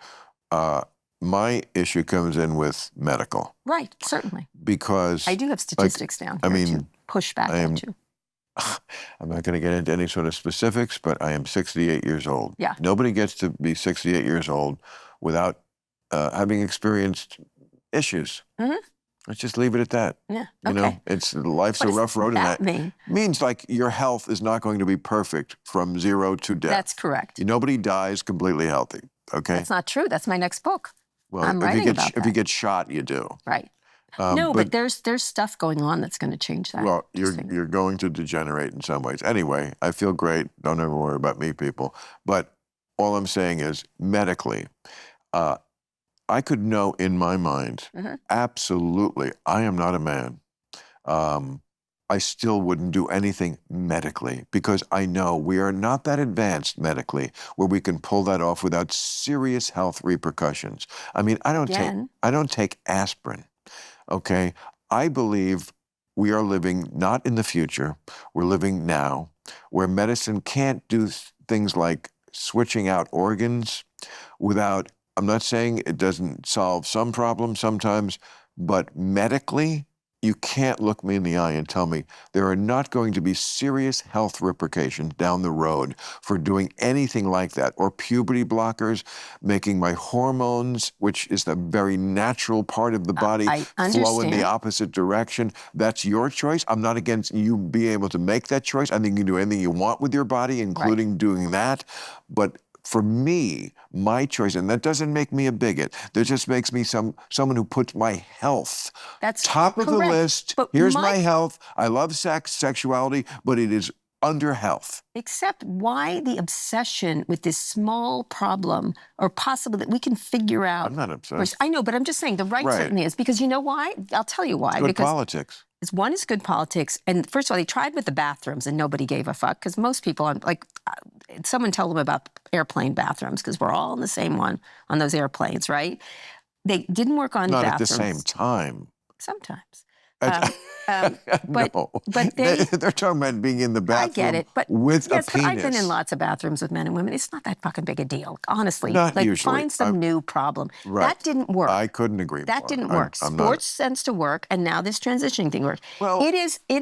My issue comes in with medical. Right, certainly. Because I do have statistics down here to push back at you. I'm not going to get into any sort of specifics, but I am 68 years old. Yeah. Nobody gets to be 68 years old without having experienced issues. Mm-hmm. Let's just leave it at that. Yeah. Life's a rough road, and that means like your health is not going to be perfect from zero to death. That's correct. Nobody dies completely healthy. Okay. That's not true. That's my next book. Well, I'm writing about that. If you get shot, you do. Right. But there's stuff going on that's going to change that. Well, you're going to degenerate in some ways. Anyway, I feel great. Don't ever worry about me, people. But all I'm saying is, medically, I could know in my mind, absolutely, I am not a man. I still wouldn't do anything medically because I know we are not that advanced medically where we can pull that off without serious health repercussions. I mean, I don't take aspirin. Okay, I believe we are living not in the future, we're living now, where medicine can't do things like switching out organs without, I'm not saying it doesn't solve some problems sometimes, but medically, you can't look me in the eye and tell me there are not going to be serious health repercussions down the road for doing anything like that, or puberty blockers, making my hormones, which is the very natural part of the body, flow in the opposite direction. That's your choice. I'm not against you being able to make that choice. I think you can do anything you want with your body, including doing that. But for me, my choice, and that doesn't make me a bigot. That just makes me someone who puts my health top of the list. But here's my health. I love sex, sexuality, but it is under health. Except why the obsession with this small problem, or possibly that we can figure out? I'm not obsessed. I know, but I'm just saying the right certainly is. Because you know why? I'll tell you why. It's good politics. One is good politics. And first of all, they tried with the bathrooms and nobody gave a fuck. Because most people, someone tell them about airplane bathrooms because we're all in the same one on those airplanes, right? They didn't work on bathrooms. Not at the same time. Sometimes. No. But they're talking about being in the bathroom. I get it, but with a penis. But I've been in lots of bathrooms with men and women. It's not that fucking big a deal, honestly. Not usually. Find some new problem. Right. That didn't work. I couldn't agree more. That didn't work. Sports tends to work, and now this transitioning thing works. Well, it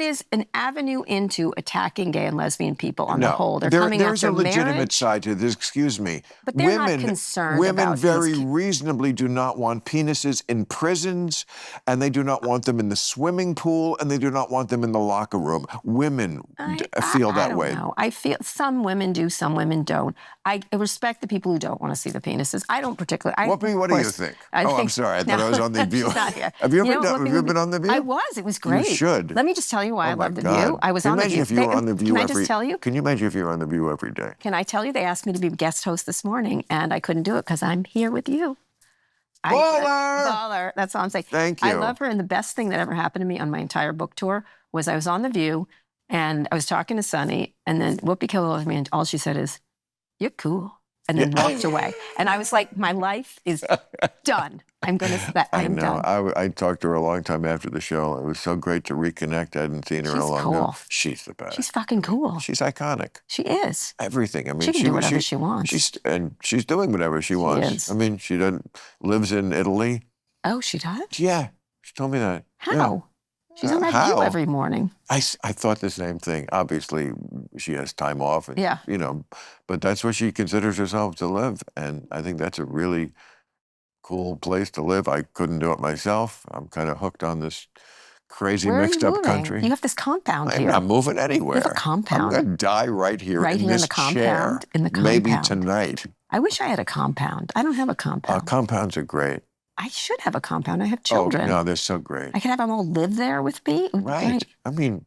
is an avenue into attacking gay and lesbian people on the whole. They're coming there's after a legitimate marriage. Side to this. Excuse me. But they're not concerned Women about very reasonably do not want penises in prisons, and they do not want them in the swimming pool, and they do not want them in the locker room. Women feel that way. I don't know. I feel some women do, some women don't. I respect the people who don't want to see the penises. I don't particularly. What do you think? I'm sorry. I thought I was on The View. Have you been on The View? I was. It was great. You should. Let me just tell you why I love The View. I was on The View. If you were on The View Can I just tell you? Can you imagine if you were on The View every day? Can I tell you? They asked me to be guest host this morning, and I couldn't do it because I'm here with you. Baller. That's all I'm saying. Thank you. I love her, and the best thing that ever happened to me on my entire book tour was I was on The View, and I was talking to Sunny, and then Whoopi came over to me, and all she said is, "You're cool." and then walked away. And I was like, my life is done. I'm going to, I'm done. I talked to her a long time after the show. It was so great to reconnect. I hadn't seen her in a long time. She's the best. She's fucking cool. She's iconic. She is. Everything. I mean, she can do whatever she wants. She's doing whatever she wants. Is. I mean, she lives in Italy. Oh, she does? Yeah. She told me that. How? Yeah. She's on that View every morning. I thought the same thing. Obviously, she has time off. And, you know, but that's what she considers herself to live. And I think that's a really cool place to live. I couldn't do it myself. I'm kind of hooked on this crazy mixed up country. You have this compound here. I'm not moving anywhere. You have a compound. I'm going to die right here in this chair. In the compound. Maybe tonight. I wish I had a compound. I don't have a compound. Compounds are great. I should have a compound. I have children. Oh, no, they're so great. I could have them all live there with me. Right. I mean,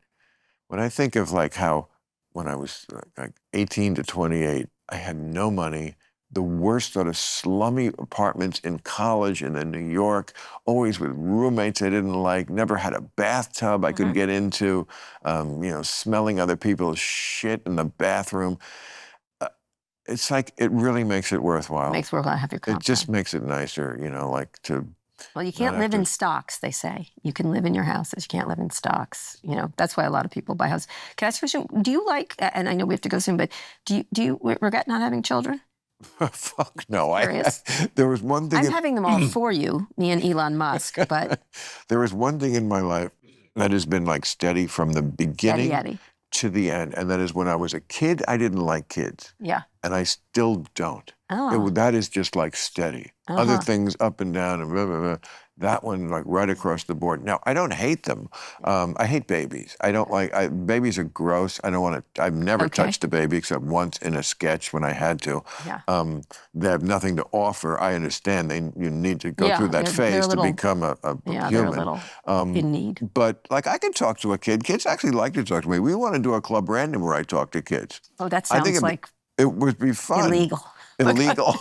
when I think of like how when I was like 18 to 28, I had no money. The worst sort of slummy apartments in college and in New York, always with roommates I didn't like, never had a bathtub I could get into, you know, smelling other people's shit in the bathroom. It's like, it really makes it worthwhile. Makes it worthwhile to have your compound. It just makes it nicer, you know, like to... Well, you can't live in stocks, they say. You can live in your houses. You can't live in stocks. You know, that's why a lot of people buy houses. Can I ask you a question? Do you like, and I know we have to go soon, but do you regret not having children? Fuck no. There was one thing... I'm having them all for you, me and Elon Musk, but... There was one thing in my life that has been like steady from the beginning to the end, and that is when I was a kid, I didn't like kids. Yeah. And I still don't. Oh. That is just like steady. Other things up and down and blah, blah, blah. That one like right across the board. Now, I don't hate them. I hate babies. I don't like, babies are gross. I don't want to, I've never touched a baby except once in a sketch when I had to. Yeah. They have nothing to offer. I understand you need to go through that phase to become a human. They're a little in need. But like I can talk to a kid. Kids actually like to talk to me. We want to do a club random where I talk to kids. Oh, that sounds like... It would be fun. Illegal.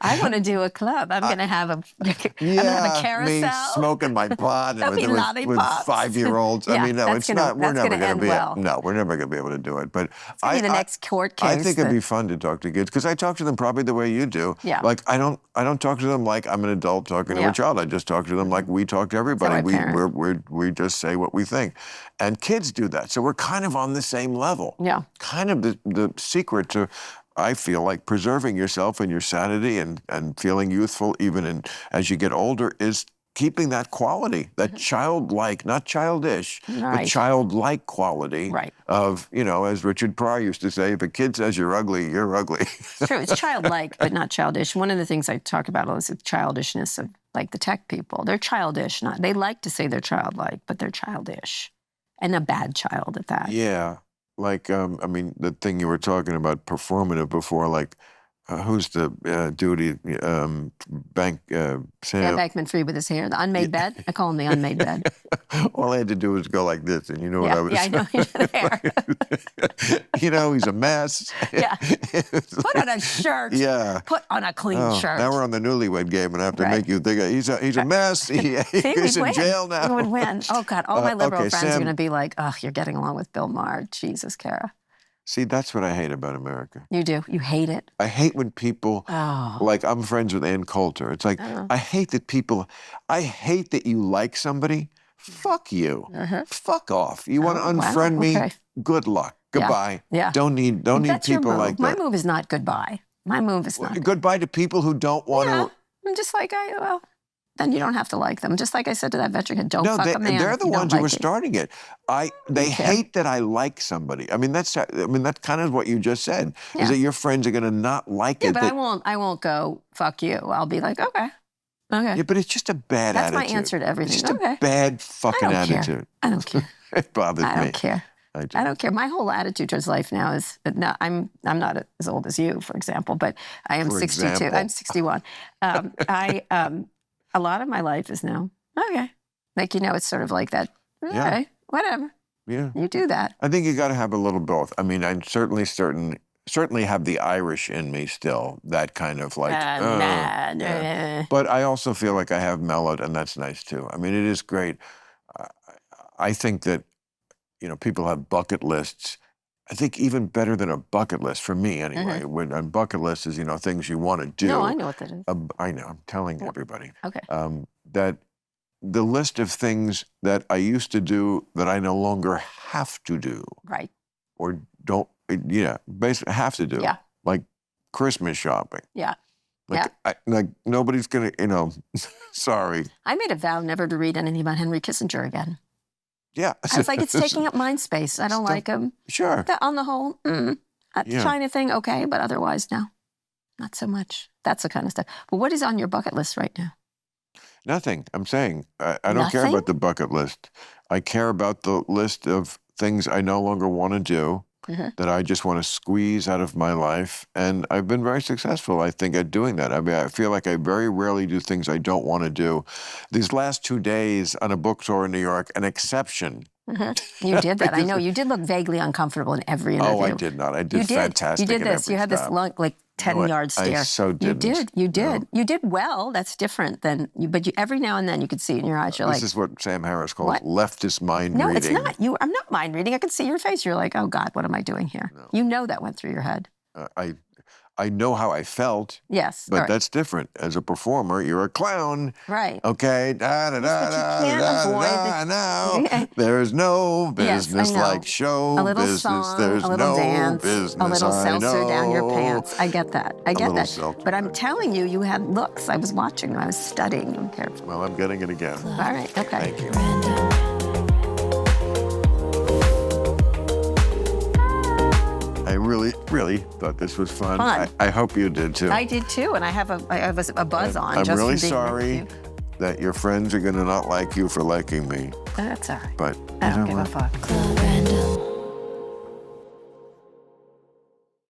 I want to do a club. I'm going to have a carousel. Me smoking my pot with 5-year-olds. I mean, no, it's not. We're never going to be. No, we're never going to be able to do it. But the next court case. I think it'd be fun to talk to kids because I talk to them probably the way you do. Yeah. Like I don't talk to them like I'm an adult talking to a child. I just talk to them like we talk to everybody. We just say what we think, and kids do that. So we're kind of on the same level. Yeah. Kind of the secret to, I feel like, preserving yourself and your sanity and feeling youthful even as you get older is keeping that quality, that childlike, not childish, but childlike quality of, you know, as Richard Pryor used to say, if a kid says you're ugly, you're ugly. It's true. It's childlike, but not childish. One of the things I talk about is the childishness of like the tech people. They're childish. They like to say they're childlike, but they're childish. And a bad child at that. Yeah. Like, I mean, the thing you were talking about, performative before, like, who's the dude, Sam? Yeah, Bankman-Fried with his hair, the unmade bed. I call him the unmade bed. All I had to do was go like this, and you know what I was saying. Yeah, I know. You know, he's a mess. Yeah. Put on a shirt. Yeah. Put on a clean shirt. Now we're on the newlywed game, and I have to make you think he's a mess. He's in jail now. He would win. Oh, God. All my liberal friends are going to be like, oh, you're getting along with Bill Maher. Jesus, Kara. See, that's what I hate about America. You do? You hate it? I hate when people, like I'm friends with Ann Coulter. It's like, I hate that you like somebody. Fuck you. Fuck off. You want to unfriend me? Good luck. Goodbye. Yeah. Don't need people like that. My move is not goodbye. My move is not goodbye to people who don't want to. I'm just like, then you don't have to like them. Just like I said to that veteran kid, don't fuck a man. They're the ones who are starting it. They hate that I like somebody. I mean, that's kind of what you just said. Yeah. Is that your friends are going to not like it? Yeah, but I won't go fuck you. I'll be like, okay. Yeah, but it's just a bad attitude. That's my answer to everything. It's just a bad fucking attitude. I don't care. It bothers me. I don't care. I don't care. My whole attitude towards life now is, I'm not as old as you, for example, but I am 62. I'm 61. A lot of my life is now, okay. Like, you know, it's sort of like that, okay, whatever. Yeah. You do that. I think you got to have a little both. I mean, I'm certainly have the Irish in me still, that kind of like, But I also feel like I have mellowed, and that's nice too. I mean, it is great. I think that, you know, people have bucket lists, I think even better than a bucket list for me anyway. When a bucket list is, things you want to do. No, I know what that is. I know, I'm telling everybody. Okay. That the list of things that I used to do that I no longer have to do. Right. Or don't, basically have to do. Yeah. Like Christmas shopping. Yeah. Like, like nobody's gonna, sorry. I made a vow never to read anything about Henry Kissinger again. Yeah. I was like, it's taking up mind space. I don't like him. Sure. On the whole, China thing, okay, but otherwise, no, not so much. That's the kind of stuff. But what is on your bucket list right now? Nothing. I'm saying I don't care about the bucket list. I care about the list of things I no longer want to do, that I just want to squeeze out of my life. And I've been very successful, I think, at doing that. I mean, I feel like I very rarely do things I don't want to do. These last 2 days on a book tour in New York, an exception. You did that. I know. You did look vaguely uncomfortable in every interview. Oh, I did not. I did fantastic. You did this. You had this long, 10-yard stare. I so didn't. You did. No. You did well. That's different than you. But every now and then you could see it in your eyes. You're this is what Sam Harris calls leftist mind reading. No, it's not. I'm not mind reading. I can see your face. You're like, oh God, what am I doing here? No. You know that went through your head. I know how I felt. Yes. But that's different. As a performer, you're a clown. Right. Okay. No. There's no business like show business. Song, There's a little no dance, business. A little seltzer down your pants. I get that. I get that. But I'm telling you, you had looks. I was watching. I was studying them carefully. Well, I'm getting it again. All right. Okay. Thank you. I really, really thought this was fun. I hope you did too. I did too, and I have a buzz on. I'm just really from being sorry that your friends are going to not like you for liking me. That's all right. But I don't give a fuck.